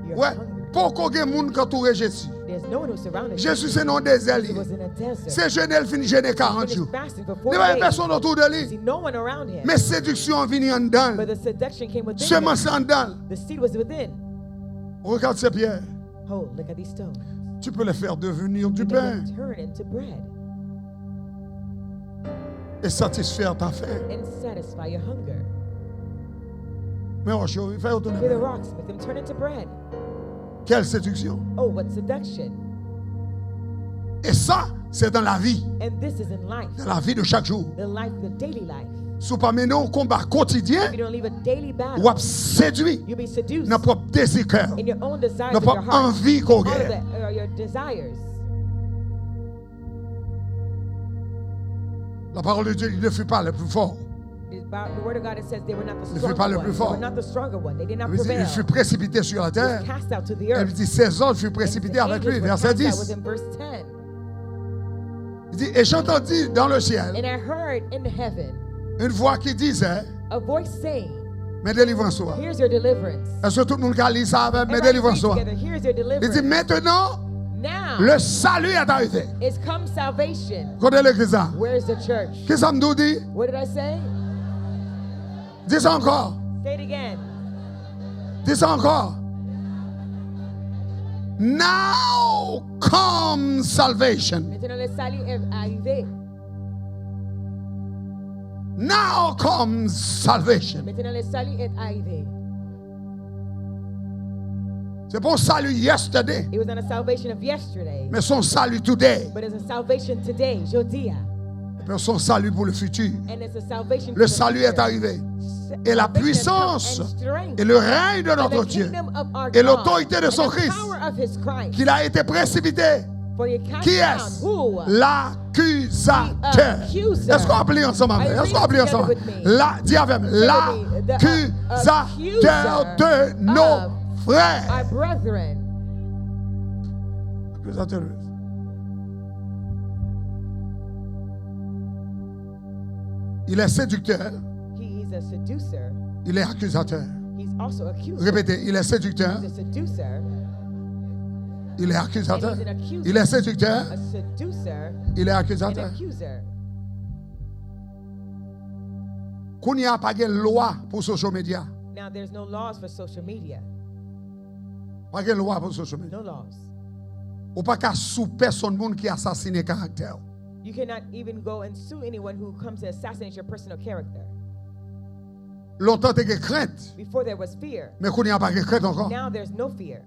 You're Ouais. hungry. Pourquoi il y a des gens qui entourent Jésus? There's no one who surrounded Jésus, you. c'est non désert. Jesus was in a desert. C'est jeûner, il finit jeûner 40 He jours. finished fasting for Il 40 n'y a days. personne autour de See lui. no one around him. Mais séduction vient en dedans. But the seduction came within him. Semence en dedans. The seed was within. Regarde ces pierres. Oh, look at these stones. Tu peux les faire devenir du You pain can turn into bread et satisfaire ta faim. and satisfy your hunger. Mais oh, chérie, il fait Hear the autour. rocks, make them turn into bread. Quelle séduction. Oh, what seduction. Et ça, c'est dans la vie. And this is in life. Dans la vie de chaque jour. The life, the daily life. Si vous pas mener un combat quotidien, If you don't leave a daily battle, ou séduit you'll be seduced dans propre désir cœur, in your own desires dans of your propre heart. envie qu'on All of a. that are your desires. La parole de Dieu, il ne fut pas le plus fort. The word of God, it says they were not the Ne fut pas stronger le one. plus They fort. were not the stronger one. They did not Il dit, prevail. il fut précipité sur la He terre. was cast out to the Elle earth. dit, ses ordres furent And précipités the avec lui. angels were Verset cast out. 10. Was in verse 10. Il dit, et j'entendis dans le ciel And I heard in heaven une voix qui disait, a voice saying, mes délivrances soient. here's your deliverance. Est-ce que tout le monde qui lit ça avec mes Everybody délivrances read soient? together, here's your Il dit, deliverance. maintenant, Now le salut est arrivé. is come salvation. Côté l'église, ça. Where's the church? Qu'est-ce que ça me dit? What did I say? Dis ça encore. Say it again. Dis ça encore. Now comes salvation. Maintenant le salut est arrivé. Now comes salvation. Maintenant le salut est arrivé. C'est pas un salut yesterday, It was not a salvation of yesterday, mais son salut today. but it's a salvation today, jodia. Mais son salut pour le futur. And it's a salvation for Le the salut future. est arrivé. Et la Salvation has come puissance and strength et le règne de and notre the Dieu kingdom of our et God l'autorité de and son the Christ, power of his Christ. qu'il a été précipité. For you cast Qui down est-ce? who? L'accusateur. The accuser. Est-ce qu'on appelle ensemble? I Est-ce read qu'on appelle it together ensemble? with me. Dis avec moi. L'accusateur de nos Our frères. brethren. Accusateur. Il est séducteur. He is a seducer. Il est accusateur. He's also accuser. Répétez, il est séducteur. He's a seducer. Il est accusateur. And he's an accuser. Il est séducteur. A seducer. Il est An accusateur. accuser. Qu'on n'y a pas de loi pour social media. Now there's no laws for social media. Pas de loi pour social media. No laws. Ou pas qu'à sous personne monde qui assassine caractère. You cannot even go and sue anyone who comes to assassinate your personal character. Longtemps t'es que crainte, Before there was fear. mais qu'on n'y a pas de crainte encore. Now there's no fear.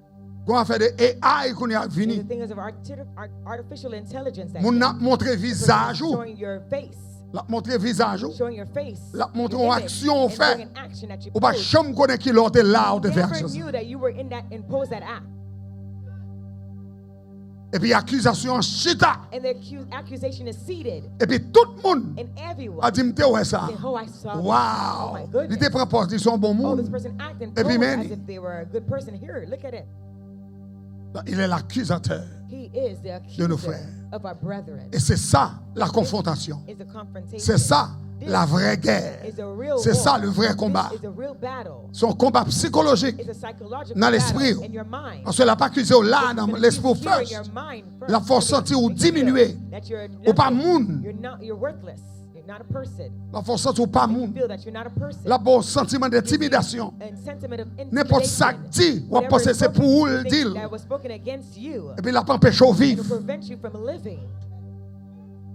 Qu'on a fait de AI qu'on y a And the fini. thing is of artificial intelligence that Mon came. a montré visage ou, showing your face. la montré visage ou, Showing your face. la montré your en image, action and fait. showing an action that you Ou pas posed. jamais connaît qui l'autre est là ou te fait Never action. knew that you were in that and posed that act. Et puis accusation chita. And the accusation is seated. Et puis tout le monde And everyone a dit m'te ouais ça. said, oh, I saw this. Oh Wow. my Il goodness. te prend position bon Oh, this monde. person acting Et puis forward même, as if they were a good person. Here, look at it. il est l'accusateur. He is the De nos accuser frères. of our brethren. Et c'est ça la confrontation. Is the confrontation. C'est ça This la vraie guerre. is a real C'est war. ça le vrai combat. This is a real battle. C'est un combat psychologique. It's a psychological Dans l'esprit. battle in your mind. Parce que la pas accusé là dans It's l'esprit fear in first. your mind La first. force sentir ou Make you feel diminuer. that you're Ou pas nothing. moun. You're worthless. You're not a person. La force sentir ou pas You moun. feel that you're not a person. La bon sentiment d'intimidation. And sentiment of N'importe ça intimidation. dit, ou à penser c'est pour vous le dire. That was spoken against you Et puis la pas empêche au to vivre. prevent you from living.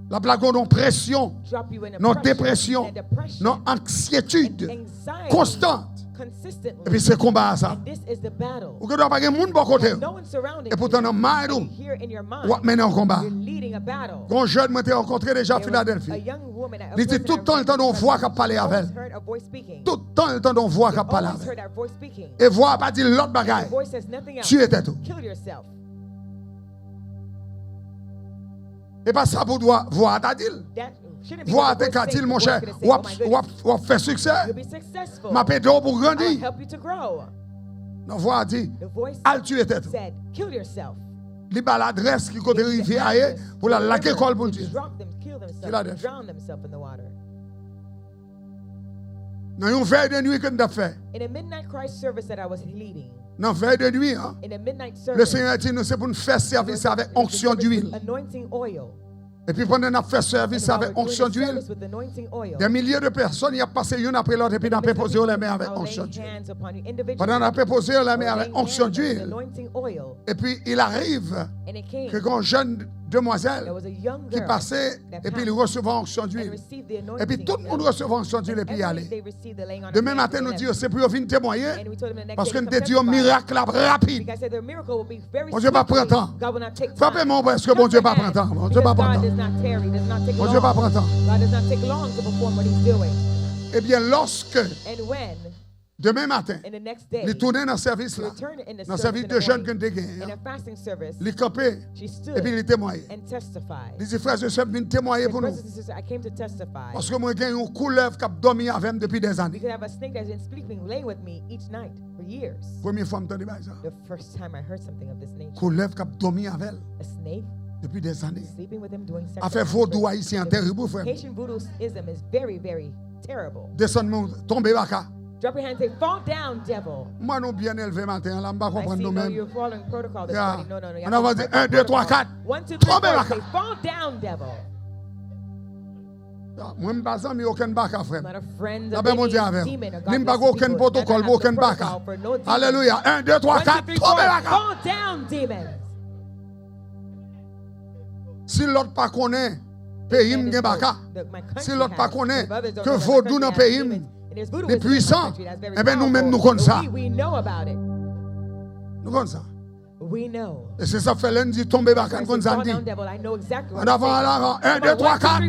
La blague en pression, Drop you in non oppression, dépression, and depression, non anxiétude anxiety, constante. consistently. Et puis c'est combat ça. And this is the battle. Ou que doit pas de monde bon côté. No one surrounding Et pourtant dans you. mind And ou here in your mind, ou mener un combat. you're leading a battle. Quand jeune moi t'ai rencontré déjà à There was a Philadelphie. young woman that- a Il dit person tout le temps that le temps d'on voit qu'à always parler avec elle. heard a voice speaking. Tout le temps le temps d'on voit qu'à parler Always avec heard that voice speaking. elle. Et voix pas dire l'autre The bagaille. voice says nothing else. Tu étais tout. Kill yourself. Et pas ça pour voir ta dit. Voir tes quartiers, mon cher. Ou faire succès. Ma pédo pour grandir. Non, voir dit. Al tuer tête. Il y a l'adresse qui côté rivière pour la laquer école pour Dieu. Dans une veille de nuit que nous avons fait. Dans une veille de nuit, hein, le Seigneur dit nous c'est pour nous faire service avec onction d'huile. Et puis pendant qu'on a fait service avec onction d'huile, des milliers de personnes y a passé une après l'autre et puis on a posé les mains avec onction d'huile. Pendant qu'on a posé les mains avec onction d'huile, et puis il arrive que quand jeune demoiselle qui passait et puis il recevait onction d'huile. Et puis tout le monde recevait onction d'huile et puis y allait. Demain matin nous disons c'est pour venir témoigner parce que nous te disons miracle rapide. Bon Dieu pas prend temps. Frappez-moi parce que bon Dieu pas prend temps. Bon Dieu pas prend temps. Bon Dieu pas prend temps. Eh bien lorsque demain matin, il tournait dans le service là, dans le service de jeunes que nous avons, il campait et puis il témoignait. Il dit frères et sœurs, venez témoigner pour nous. Parce que moi j'ai une couleuvre qui a dormi avec moi depuis des années. Première fois que je me ça. Couleuvre qui a dormi avec elle depuis des années. A fait vaudou haïtien terrible frère. Descends-moi, tombez baka. Drop your hands and say, fall down, devil. Moi, nous bien élevé matin, là, on va comprendre nous-mêmes. You're following protocol this morning. No. On va dire 1, 2, 3, 4. 1, 2, 3, 4. Say, fall down, devil. Moi, je ne suis pas aucun baka, frère. Not a friend Je of ne suis pas aucun protocole, aucun baka. Alléluia. 1, 2, 3, 4. Fall down, demons. Si l'autre pas connaît, pays m'gen baka. Si l'autre pas connaît, que vaudou dans le pays, les puissants, eh bien nous-mêmes nous connaissons ça. Nous connaissons ça. Et c'est ça fait lundi tomber baka, nous connaissons ça. En avant, là, 1, 2, 3, 4.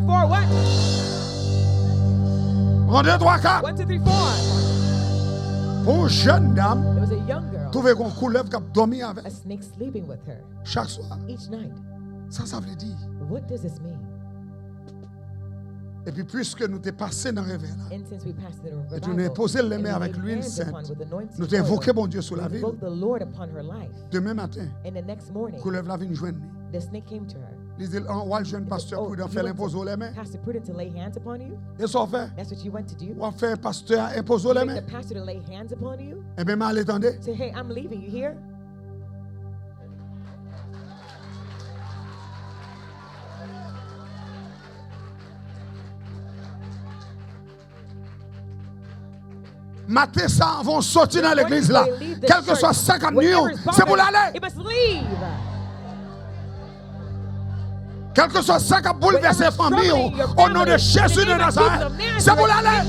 1, 2, 3, 4. Pour une jeune dame, trouvez qu'on couleuvre qui a dormi avec chaque soir. Ça veut dire. Et puis puisque nous t'es passé dans le réveil là, et tu nous as posé les mains avec l'huile sainte, nous t'ai invoqué bon Dieu sur la ville. Demain matin, couleuvre la vie nous joindre. Il dit, on va le jeune pasteur Prudent faire l'imposer les mains. Et ça fait. On va faire pasteur imposer les mains. Et bien, mal attendez. Matin, ça vont sortir dans l'église là. Quel que soit 50 millions, c'est pour l'aller. Quel que soit ça qui a bouleversé la famille, au nom de Jésus de Nazareth, c'est pour l'aller.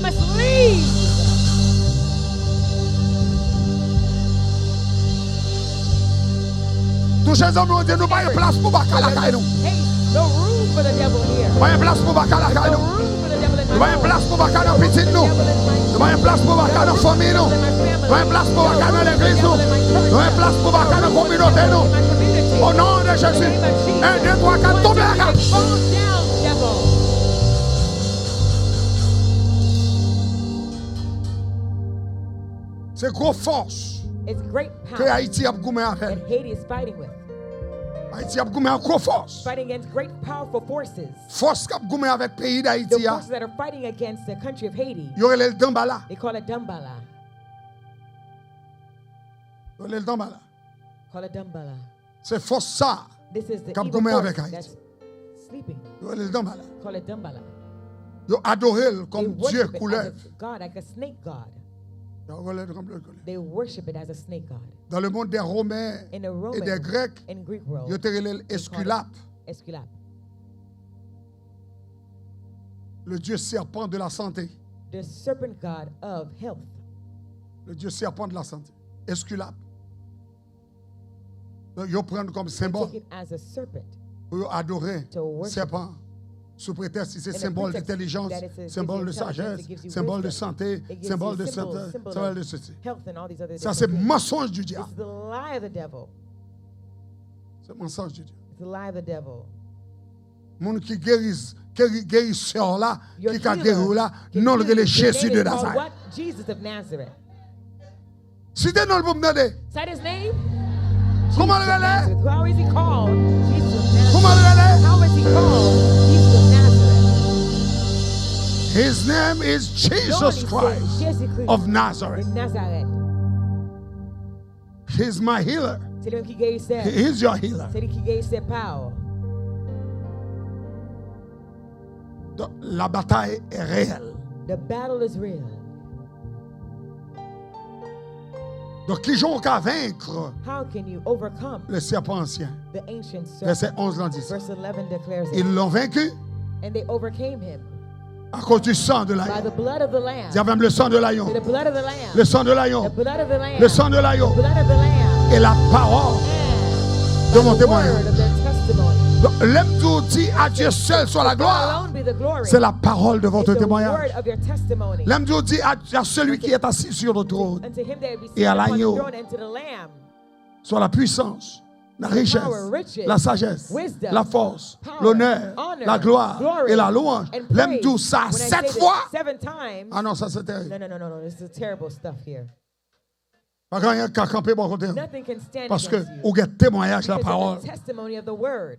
Tous ces hommes ont dit, nous n'avons pas de place pour Bakala Kaino. Nous n'avons pas de place pour Bakala Kaino. Nous n'avons pas de place pour Bakala Petit nous. Nous n'avons pas de place pour Bakala famille nous. Nous n'avons pas de place pour Bakala l'église nous. Nous n'avons pas de place pour Bakala communauté nous. Au nom de Jésus. 1, 2, 3, 4, tombez la carte. C'est grosse force que Haïti a goumé avec. Haïti a goumé en grosse force. Fighting against great powerful forces. Force qui a goumé avec le pays d'Haïti. The forces that are fighting against the country of Haiti. Il y aurait le Dambala. They call it Dambala. Il y aurait le Dambala. Call it Dambala. C'est force ça. This is the qui a evil goumé force avec Haïti. that's sleeping. Il y aurait le Dambala. Call it Dambala. Ils ont adoré comme They Dieu worship it couleuvre. as a god, like a snake god. They worship it as a snake god. Dans le monde des Romains In the Roman et des Grecs, and Greek world, ils ont Esculape, Esculape, le dieu serpent de la santé. the serpent god of health. Le dieu serpent de la santé. Esculape. Donc, ils prennent comme symbole Take it as a serpent. pour adorer To worship. serpent. Sous prétexte que c'est And the symbole pretext d'intelligence, that it's a- symbole de gives you intelligence, sagesse, it gives you symbole de wisdom. santé, It gives symbole you de symbol santé, of symbole de ceci. health and all these other Ça, c'est different things. mensonge du diable. It's the lie of the devil. C'est mensonge du diable. It's the lie of the devil. Moun qui guérisseur là, qui a guéri là, non le Jésus de Nazareth. Jesus of Nazareth. Si t'es non pour me demander. Say his name. Comment le relais? How is he called? Jesus of Nazareth. Comment le relais? How is he called? Jesus of Nazareth. His name is Jesus Christ of Nazareth. He's my healer. He is your healer. La bataille est réelle. The battle is real. Donc, qui j'ont qu'à vaincre How can you overcome le serpent ancien? the ancient serpent? Verset 11 l'en dit. Verse 11 declares it. Ils l'ont vaincu And they overcame him à cause du sang de by l'agneau. the blood of the lamb. Dis avec le sang de l'agneau. The blood of the lamb. Le sang de l'agneau. The blood of the lamb. Le sang de l'agneau. The blood of the lamb. Et la parole And de mon the témoignage. word of their testimony. Donc, l'aime tout dit à Dieu seul soit la gloire. Alone be the glory. C'est la parole de votre It's the témoignage. word of your testimony. L'aime tout dit à celui qui est assis sur le trône. Unto him that be Et à seated upon the l'agneau. throne and to the lamb. Soit la puissance, la richesse, Power, riches, la sagesse, wisdom, la force, power, l'honneur, honor, la gloire glory, et la louange. and L'aime praise. tout ça When I 7 say this fois. 7 times. Ah non, ça c'est terrible. No. This is terrible stuff here. Pas quand il y a qu'à camper bon côté. Nothing can stand Parce que against you. vous avez témoignage de la Because parole. of the testimony of the word.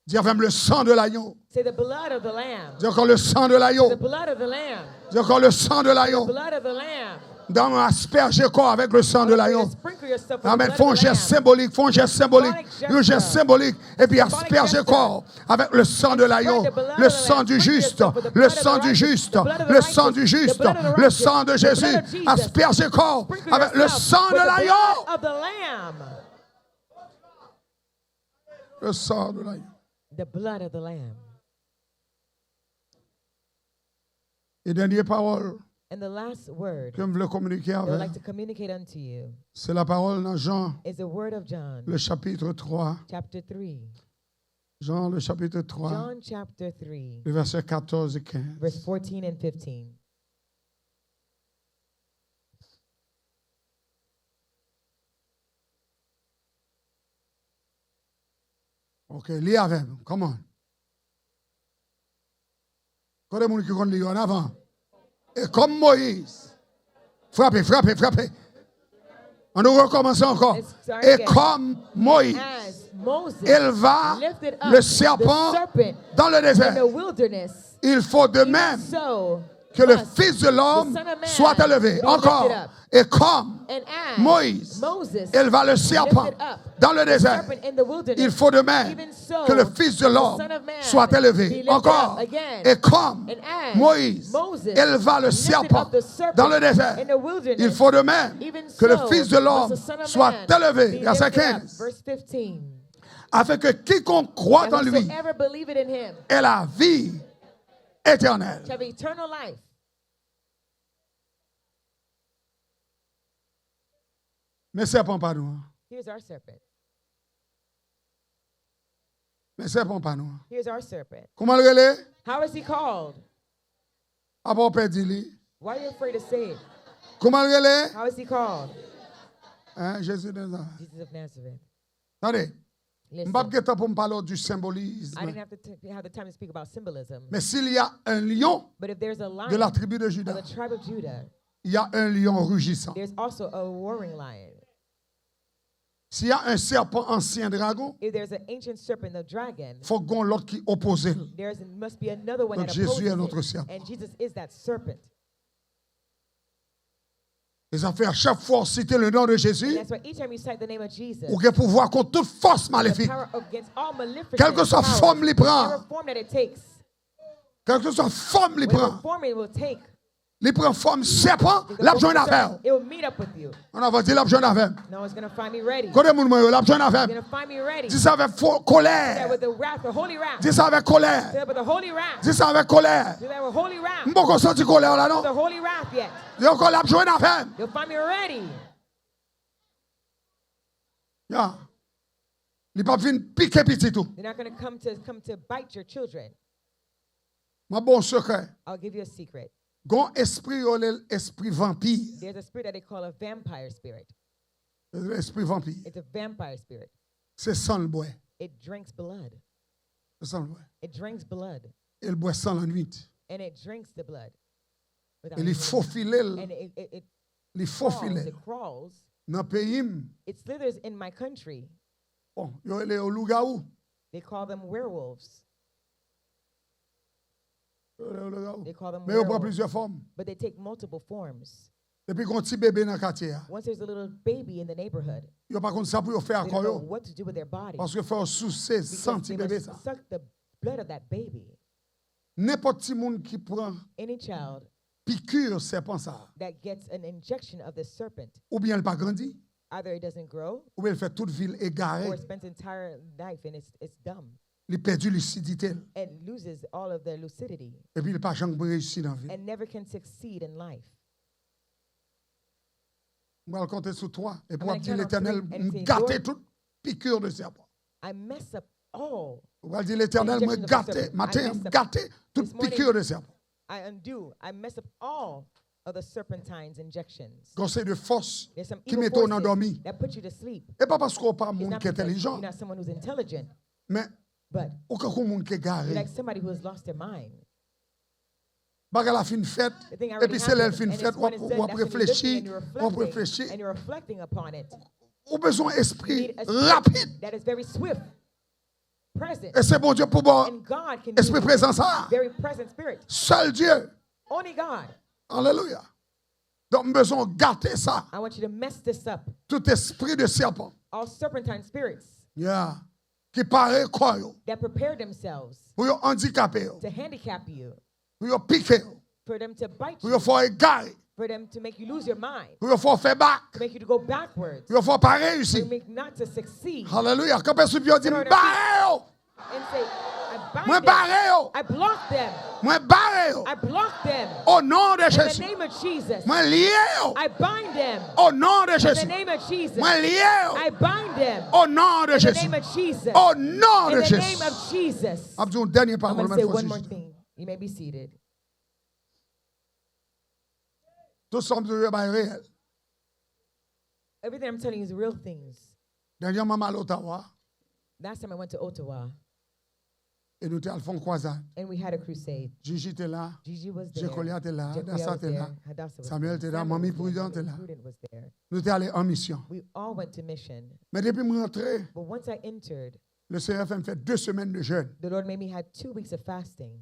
Dis avec le sang de l'agneau. Say the blood of the lamb. Dis encore le sang de l'agneau. The blood of the lamb. Dis encore le sang de The l'agneau. blood of the lamb. Dans mon asperger corps avec le sang de l'agneau. Sprinkle yourself with Amen. the Font blood un of the geste lamb. symbolique, font un geste symbolique, un geste symbolique, et puis Symbolic asperger gesture. corps avec le sang de l'agneau, le sang du juste, le sang du juste, le sang du juste, le sang de Jésus, asperger corps Sprinkle avec le yourself sang de with the l'agneau. blood of the lamb. Le sang de l'agneau. The blood of the lamb. Et dernière parole And the last word que je veux communiquer I would avec, like to communicate unto you c'est la parole dans Jean, is the word of John, le chapitre 3. chapter 3. Jean, le chapitre 3, John chapter 3, le verset 14 et 15. verse 14 and 15. Ok, lis avec, come on. Quand les gens qui connaissent lire en avant. Et comme Moïse, frappez. On nous recommence encore. Et comme Moïse, As Moses éleva lifted up le the serpent serpent dans le in désert, the wilderness, il faut de even même so que le must Fils de l'homme the Son of Man soit élevé. be Encore. lifted up. Et comme And as Moïse Moses éleva le serpent lifted up dans le the désert, serpent in the wilderness, il faut de même even so que le Fils de the l'homme Son of Man soit be élevé. lifted Encore. up again. Et comme And as Moïse Moses éleva le lifted serpent up the serpent dans le désert, in the wilderness, il faut de même even que le so Fils de l'homme must the Son of soit Man élevé. be Verset lifted up. 15. Verse 15. Afin que quiconque croit en And lui whosoever believeth in him ait la vie éternelle. shall have eternal life. Mais serpent pas nous. Here's our serpent. Mais serpent pas nous. Here's our serpent. Comment le relais? How is he called? Après perdu lui. Why are you afraid to say it? Comment le relais? How is he called? Hein, Jésus de Nazareth. Jesus of Nazareth. Attendez. Je Listen, ne vais pas pour me parler du I symbolisme. didn't have to have the time to speak about symbolism. Mais s'il y a un lion But if there's a lion de la tribu de of Juda, the tribe of Judah, il y a un lion rugissant. there's also a warring lion. S'il y a un serpent ancien dragon, If there's an ancient serpent, the dragon, il faut qu'on l'autre qui oppose. must be another one Donc that Jésus est opposes notre it. serpent. And Jesus is that serpent. Et ça fait à chaque fois citer le nom de Jésus, And that's why each time you cite the name of Jesus, ou qu'il pouvoir contre toute force the maléfique, power against all maleficence, quelle que soit power, forme il prend, whatever form that it takes, quelle que soit forme il whatever prend, form it will take, il prend forme serpent, l'a besoin d'affaire. it will meet up with you. On a dit l'a besoin d'affaire. No one's going to find me ready. Quand les gens l'a besoin You're d'affaire, going to find me ready. dis ça avec Do that colère, with the wrath, the holy wrath. dis ça avec Do colère, that with the holy wrath. dis ça avec colère. Do that with holy wrath. M'bon qu'on senti colère là non? The holy wrath yet. Dis encore l'a besoin d'affaire. You'll find me ready. Ya. Il pas vinn piquer petit tout. They're not going to come to bite your children. Ma bon secret. I'll give you a secret. Gon esprit esprit vampire. There's a spirit that they call a vampire spirit. L'esprit vampire. It's a vampire spirit. C'est sang le bois. It drinks blood. C'est sang le bois. It drinks blood. Et le boit sang la nuit. And it drinks the blood. Et les faux filets. And Les faux filets. it crawls. Dans le pays, It slithers in my country. bon, il y a les loups-garous. They call them werewolves. They call them Mais il prend werewolves. plusieurs formes. But they take multiple forms. Depuis qu'on petit bébé dans le quartier, Once there's a little baby in the neighborhood, il n'y a pas contre ça pour faire they don't know encore. what to do with their body. Parce que faut soucier Because sentir they bébé must ça. suck the blood of that baby. N'importe qui monde qui prend Any child piqûre serpent ça, that gets an injection of the serpent, ou bien il pas grandi, either it doesn't grow ou bien il fait toute ville égarée, or it spends entire life and it's dumb il perd lucidité and loses all of their lucidity et puis il pas jamais réussi dans la vie. and never can succeed in life. On va le compter sur toi et pour gonna dire count on l'Éternel three and say, gâter Lord, toute piqûre de serpent. I mess up all. On va dire l'Éternel me injection of the gâter, serpent. matin I mess up gâter toute this morning. piqûre de serpent. I mess up all of the serpentine's injections. Conseil de force There's some qui evil met on endormi. forces that put you to sleep. Et pas parce qu'on pas un It's monde not qui est because intelligent, you're not someone who's intelligent, mais but aucun monde qui est you're garé. like somebody who has lost their mind. Baga la fin fête, The thing et already puis c'est là happened, fin and fête, it's when it's done, on that's when you're réfléchit, looking on and réfléchit. you're reflecting upon it. On besoin You esprit need a spirit rapide. that is very swift, present, Et c'est bon Dieu pour bon and God can esprit use présent ça. very present spirit. Seul Dieu. Only God. Alléluia. Donc besoin gâter ça. I want you to mess this up. Tout esprit de serpent. All serpentine spirits Yeah. Qui paraît quoi yo. that prepare themselves Pour yo handicapé yo. to handicap you, Pour yo piquer yo. for them to bite Pour you, yo faire égarer. for them to make you lose your mind, Pour yo faire back. to make you to go backwards, Pour yo faire pas to réussir. make not to succeed, Alléluia. Quand personne vient dire barré yo. and say, I Moi bind them, barré yo. I block them, Moi barré yo. I block them. Au nom de In the Jésus. name of Jesus, Moi lié yo. I bind them. Au nom de In the Jésus. name of Jesus, Moi lié yo. I bind them. Au nom de In the Jésus. name of Jesus, Au nom in de the Jésus. name of Jesus. Abdou, une dernière I'm parole. going to say one more thing. You may be seated. Tout semble réel. Everything I'm telling you is real things. Dernièrement, à l'Ottawa, Last time I went to Ottawa, et nous étions fait croisade. and we had a crusade. Gigi était là, Gigi was there. Jekolia était là, Jekolia Dassa was était there. là, Hadassah was Samuel there. était là, Samuel Mamie was there. Prudente était là. Prudent was there. Nous étions allés en mission. We all went to mission. Mais depuis que je suis rentré, But once I entered, le CFM fait 2 semaines de jeûne. the Lord made me had 2 weeks of fasting.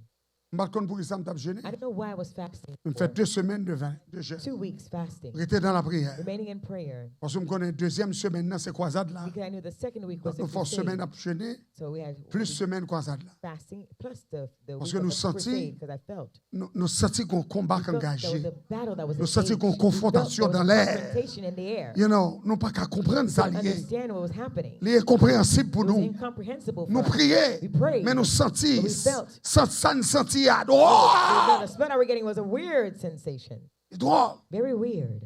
Je ne sais pas pour qui ça me tape jeûner. I don't know why I was fasting. Je fais 2 semaines de jeûne. 2 weeks fasting. J'étais dans la prière. Remaining in prayer. Parce que je connais deuxième semaine, dans ces croisades là. Because I knew the second week was Nous a faisons semaine à crusade. jeûner, So we had plus semaine croisade là. fasting plus the Parce week que of nous the sentis- crusade because I felt. Nous sentons qu'on combat We felt there engagé. was a battle that was Nous sentis engaged. qu'on We felt confrontation there was dans a l'air. confrontation in the air. You know, nous pas qu'à comprendre ça To lié. understand what was happening. Il est compréhensible pour It was nous. incomprehensible Nous for us. prions, We prayed. mais nous sentis, But we felt. ça nous sentit à The droit. smell that we're getting was a weird sensation. Droit. Very weird.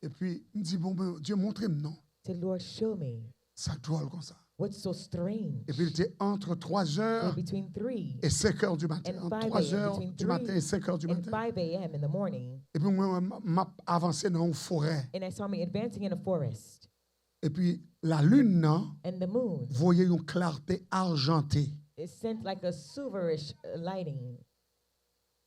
Et puis, il me dit, bon, ben, Dieu, montrez-moi, non. Said, Lord, show me Ça drôle comme ça. what's so strange. Et puis, il était entre 3 So heures between 3 et 5 heures du matin. and Entre 5 3 a.m., heures between du matin et 5 heures du 3 and matin. 5 a.m. in the morning, Et puis, moi, m'a avancé dans une forêt. and I saw me advancing in a forest. Et puis, la lune, non, And the moon, voyait une clarté argentée it sent like a silverish lighting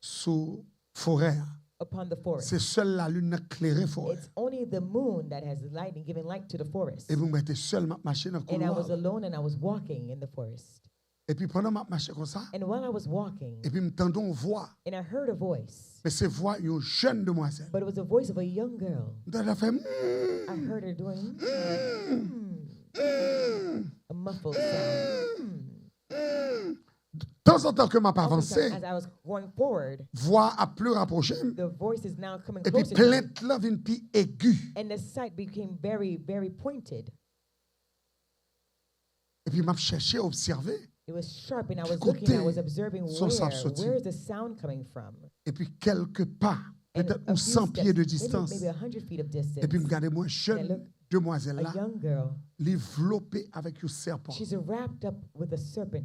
sous forêt. upon the forest. C'est seule la lune qui éclairait forêt. It's only the moon that has lighting, giving light to the forest. Et vous mettez seul ma machine dans le And I was couloir. alone and I was walking in the forest. Et puis pendant ma marche comme ça, And while I was walking, et puis m'entendons une voix. and I heard a voice, Mais c'est voix une jeune demoiselle. but it was the voice of a young girl. Elle a fait I heard her doing a muffled sound. De temps en temps que m'a pas avancé, As I was going forward, voix a plus rapproché. the voice is now coming Et puis closer to me, plainte là vient plus aiguë. and the sight became very, very pointed. Et puis m'a cherché à observer. It was sharp, and I was Côté looking, I was observing son sang sorti. where is the sound coming from? Et puis quelques pas, And peut-être a ou few 100 steps, pieds de maybe distance. 100 feet of distance. Et puis regardez moi And I jeune look, demoiselle a là, young girl, l'enveloppée avec un serpent. she's wrapped up with a serpent.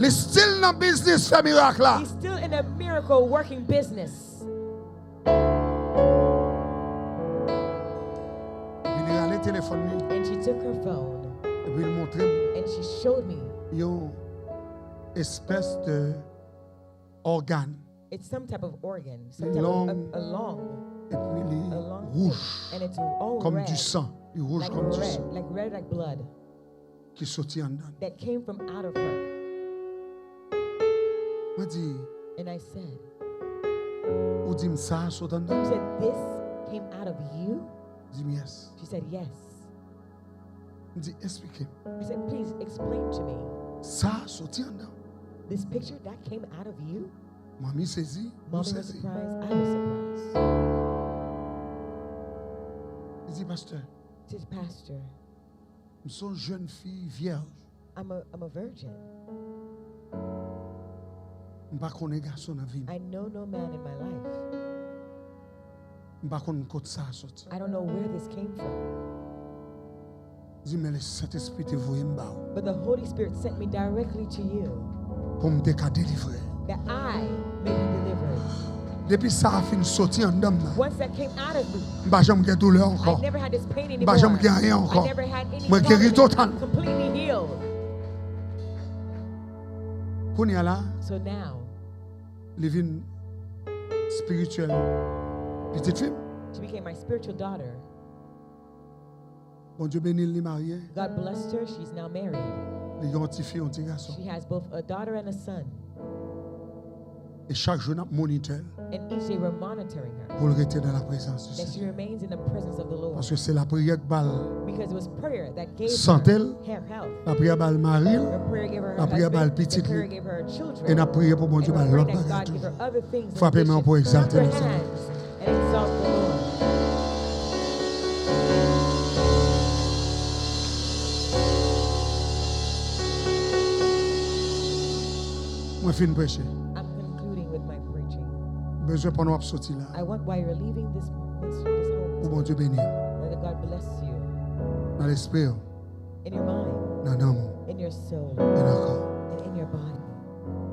Les still dans business fait miracle là. He's still in a miracle working business. Il a le téléphone lui. And she took her phone Et puis il montrait and she showed me. une espèce de organe. It's some type of organ, some Les type longs. of a long, Et puis il a est long rouge. thing. And it's all Comme red, du sang. Il est rouge like comme du red, sang. like blood Qui sortit en dedans. that came from out of her. Moi dis, And I said, ou dit ça saute en dedans. you said this came out of you? Dis yes. She said yes. Je dis expliquez. I said, please explain to me. Ça sorti en dedans. This picture that came out of you? Mamie saisit, nous Mommy was saisit. surprised. I was surprised. Il dit pasteur, She said, Pastor, nous sommes jeune fille vierge. I'm a virgin. Je ne sais pas qu'on est garçon dans la vie. I know no man in my life. Je ne sais pas qu'on côté ça sorti. I don't know where this came from. Je dis mais le Saint-Esprit te voyait me bas But the Holy Spirit sent me directly to you pour me délivrer. that I may be delivered. Depuis ça a fini sorti en dedans. Once that came out of me, Je n'ai jamais de douleur I encore. never had this pain Je anymore. n'ai jamais rien I encore. never had any Moi guéri problem. total. Completely healed. Qu'on y a là, So now, les vignes spirituelles. Petite fille, she became my spiritual daughter. bon Dieu bénit les mariés. God blessed her. She's now married. Les identifiés un petit garçon. She has both a daughter and a son. Et chaque jour, nous moniteur And each day we're monitoring her. pour le rester dans la présence du That she Seigneur. remains in the presence of the Lord. Parce que c'est la prière qui balle. Because it was prayer that gave Santel, her health. la prière balle Marie, Her prayer gave her la prière balle husband. The petite. prayer gave her Et children. la prière pour bon Dieu And balle we're l'autre praying that God bagage. give her other things. in Frappez-moi addition. pour exalter Clap le your Seigneur. hands and exalt the Lord. Moi, je finis de prêcher. I'm concluding with my preaching. Besoin pour nous sortir là. I want while you're leaving this Pour home, bon Dieu bénir. whether God bless you Dans l'esprit, in your mind, dans l'âme in your soul, et dans le corps. and in your body.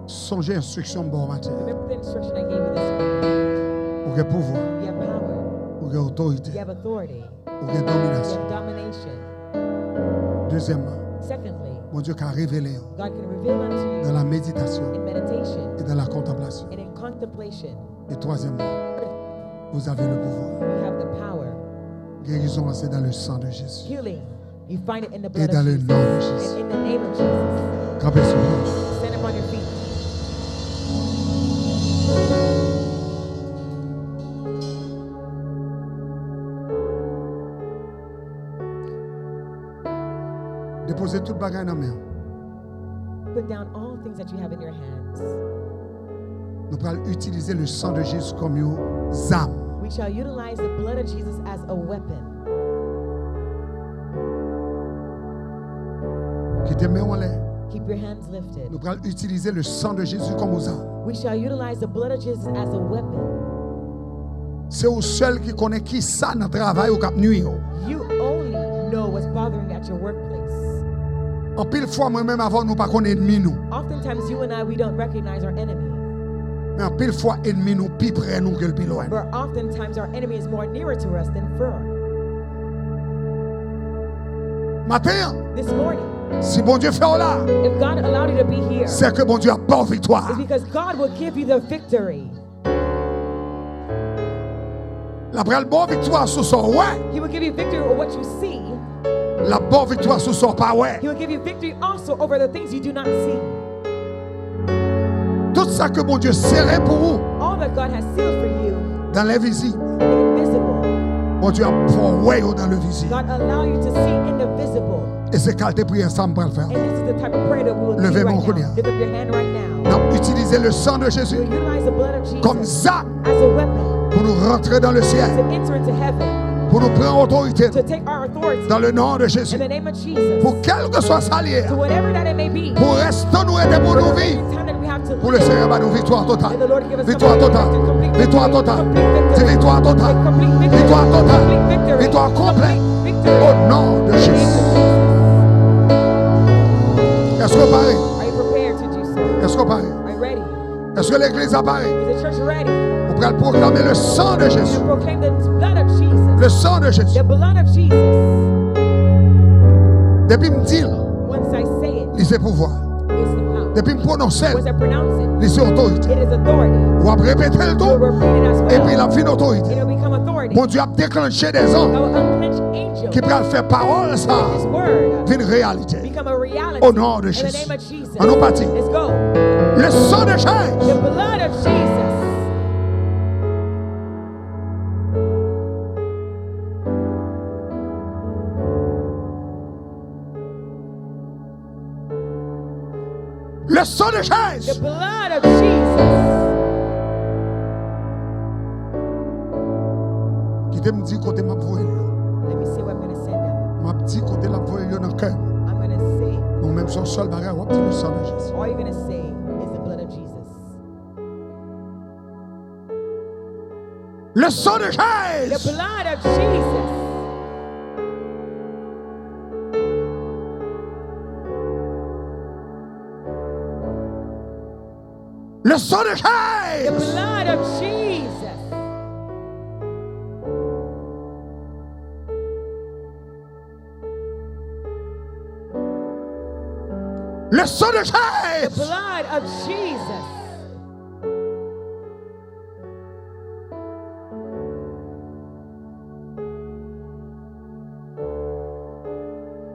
Songez instruction bon matin. Remember the instruction I gave you this morning. Ou que pouvoir, You have power. ou que autorité, You have authority. ou que You domination. have domination. Deuxièmement, Secondly, bon Dieu qui a révélé God can reveal unto you dans la méditation in meditation et dans la contemplation. and in contemplation. Et troisièmement, vous avez le pouvoir. You have the power. Guérison, c'est dans le sang de Jésus. Healing, you find it in the Et blood dans of le Jesus. nom de Jésus. And in the name of Jesus. Campez sur vous. Stand up on your feet. Déposez toute bagaille dans la main. Put down all things that you have in your hands. Nous allons utiliser le sang de Jésus comme une arme. We shall utilize the blood of Jesus as a weapon. Qui te met en l'air. Keep your hands lifted. Nous allons utiliser le sang de Jésus comme une arme. We shall utilize the blood of Jesus as a weapon. C'est au seul qui connaît qui ça dans le travail ou cap nuire. You only know what's bothering you at your workplace. En pile fois, moi-même, avant, nous ne connaissons pas ennemi nous. Oftentimes, you and I, we don't recognize our enemy. Mais en pile fois, ennemi nous, plus près nous que le plus loin. But oftentimes, our enemy is more nearer to us than far. Matin, This morning, si bon Dieu fait là, if God allowed you to be here, c'est que bon Dieu a pas victoire. it's because God will give you the victory. La bonne victoire sur son ouais. He will give you victory over what you see. La bonne victoire sur son pas ouais. He will give you victory also over the things you do not see. Tout ça que bon Dieu serrait pour vous All that God has sealed for you, dans l'invisible. the invisible, Bon Dieu a pour ouais dans le visible. God allow you to see in the visible. Et c'est qualité prière ensemble pour le faire. And this is the type of prayer that we will do Levez right mon now. coude. Lift up your hand right now. Nous avons utilisé le sang de Jésus We will utilize the blood of Jesus comme ça as a weapon pour nous rentrer dans le ciel, to enter into heaven, pour nous prendre autorité to take our authority dans le nom de Jésus. in the name of Jesus, Pour quel que soit ça lié, to whatever that it may be, pour rester nous aider pour for nous the vivre. time that we have to Pour le live, Seigneur va nous victoire totale. and the Lord give us Victoire totale. Victoire totale. C'est victoire totale. complete victory, Victoire totale. complete victory, Victoire complète. complete victory. Au nom de In the name of Jésus. Jesus. Est-ce que vous parlez? Are you prepared to do so? à pareil. Is the church ready? On va proclamer le sang de Jésus. To proclaim the blood of Jesus. Le sang de Jésus. The blood of Jesus. Depuis me dire, Once I say it, c'est pouvoir. it's the power. Depuis me prononcer, Once I pronounce it, c'est autorité. it is authority. On va répéter le We'll tout. repeat it as Et puis well. la vie d'autorité. It'll become authority. Mon Dieu a déclenché des I anges will unclench angels. qui peuvent faire parole ça. This word Une réalité. become a reality. Au nom de In the Jésus. name of Jesus. En nous partis. Let's go. Le sang de The Jésus. blood of Jesus. Le sang de The Jésus. blood of Jesus. Qui te me dit côté m'a voulu. Let me see where I'm going to send them. M'a dit côté la voulu dans le cœur. I'm going to say, Non même son seul bagage, on va dire le sang de Jésus. all you're going to say is the blood of Jesus. Le sang de The Jésus. blood of Jesus. Le sang de The Jésus. blood of Jesus. Le sang de The Jésus. blood of Jesus.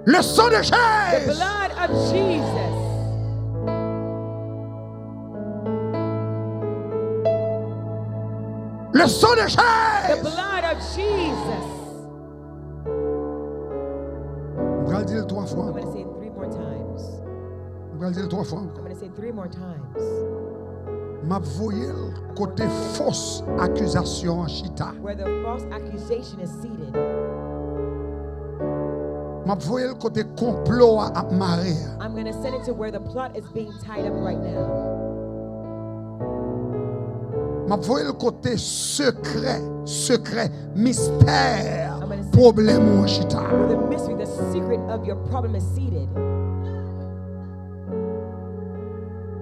Le sang de The Jésus. blood of Jesus. Le sang de The Jésus. blood of Jesus. On va le dire trois fois. I'm going to say it 3 more times. On va le dire trois fois. I'm going to say it 3 more times. M'a voyé côté fausse accusation en chita. Where the false accusation is seated. M'a voyé côté complot à marée. I'm going to send it to where the plot is being tied up right now. M'a voyé côté secret, mystère, problème en chita. Where the mystery, the secret of your problem is seated.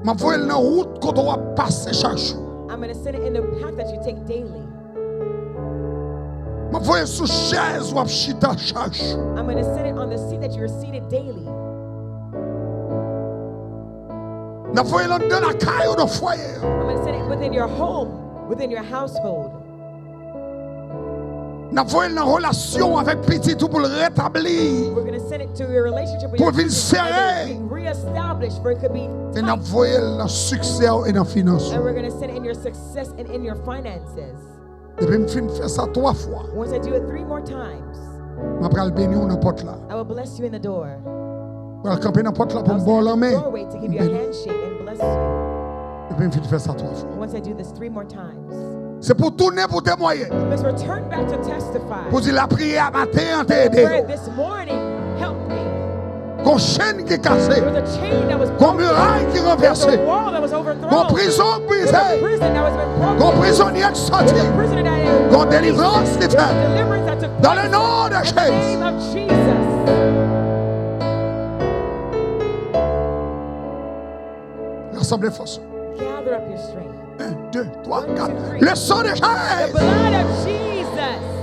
M'a voyé dans route quand on va passer chaque jour. I'm going to send it in the path that you take daily. M'a voyé sous chaise ou chita chaque jour. I'm going to send it on the seat that you are seated daily. N'a voyé dans la caille ou dans le foyer. I'm going to send it within your home, within your household. N'a voyé dans relation avec petit tout pour le rétablir. We're going to send it to your relationship with Pour your venir children, serrer. and reestablished, for it could be Et n'a voyé dans succès et dans finance. and we're going to send it in your success and in your finances. Depuis me fin faire ça trois fois. Once I do it 3 more times, M'a pral béni ou n'importe là. I will bless you in the door. M'a camper n'importe là pour I'll me bon stand la at the main. doorway to give you a handshake and bless you. Depuis me fin faire ça trois fois. Once I do this 3 more times, C'est pour tourner pour témoigner. you must return back to testify. Pour dire la prière matin en t'aider. Prayer this morning helped me. Qu'on chaîne qui est cassée. There was a chain that was Qu'on broken. muraille qui est There was renversée. a wall that was Qu'on overthrown. prison There was a brisée. prison that was been broken. Qu'on prisonnier qui There sorti. was a prisoner that had Qu'on délivrance qui There was a fait. deliverance that took Dans place. le nom de In the name Jésus. of Jesus. Rassemblez force. Gather up your strength. 1, 2, 3, 1, 2, 4. 3. Le sang de The Jésus. blood of Jesus.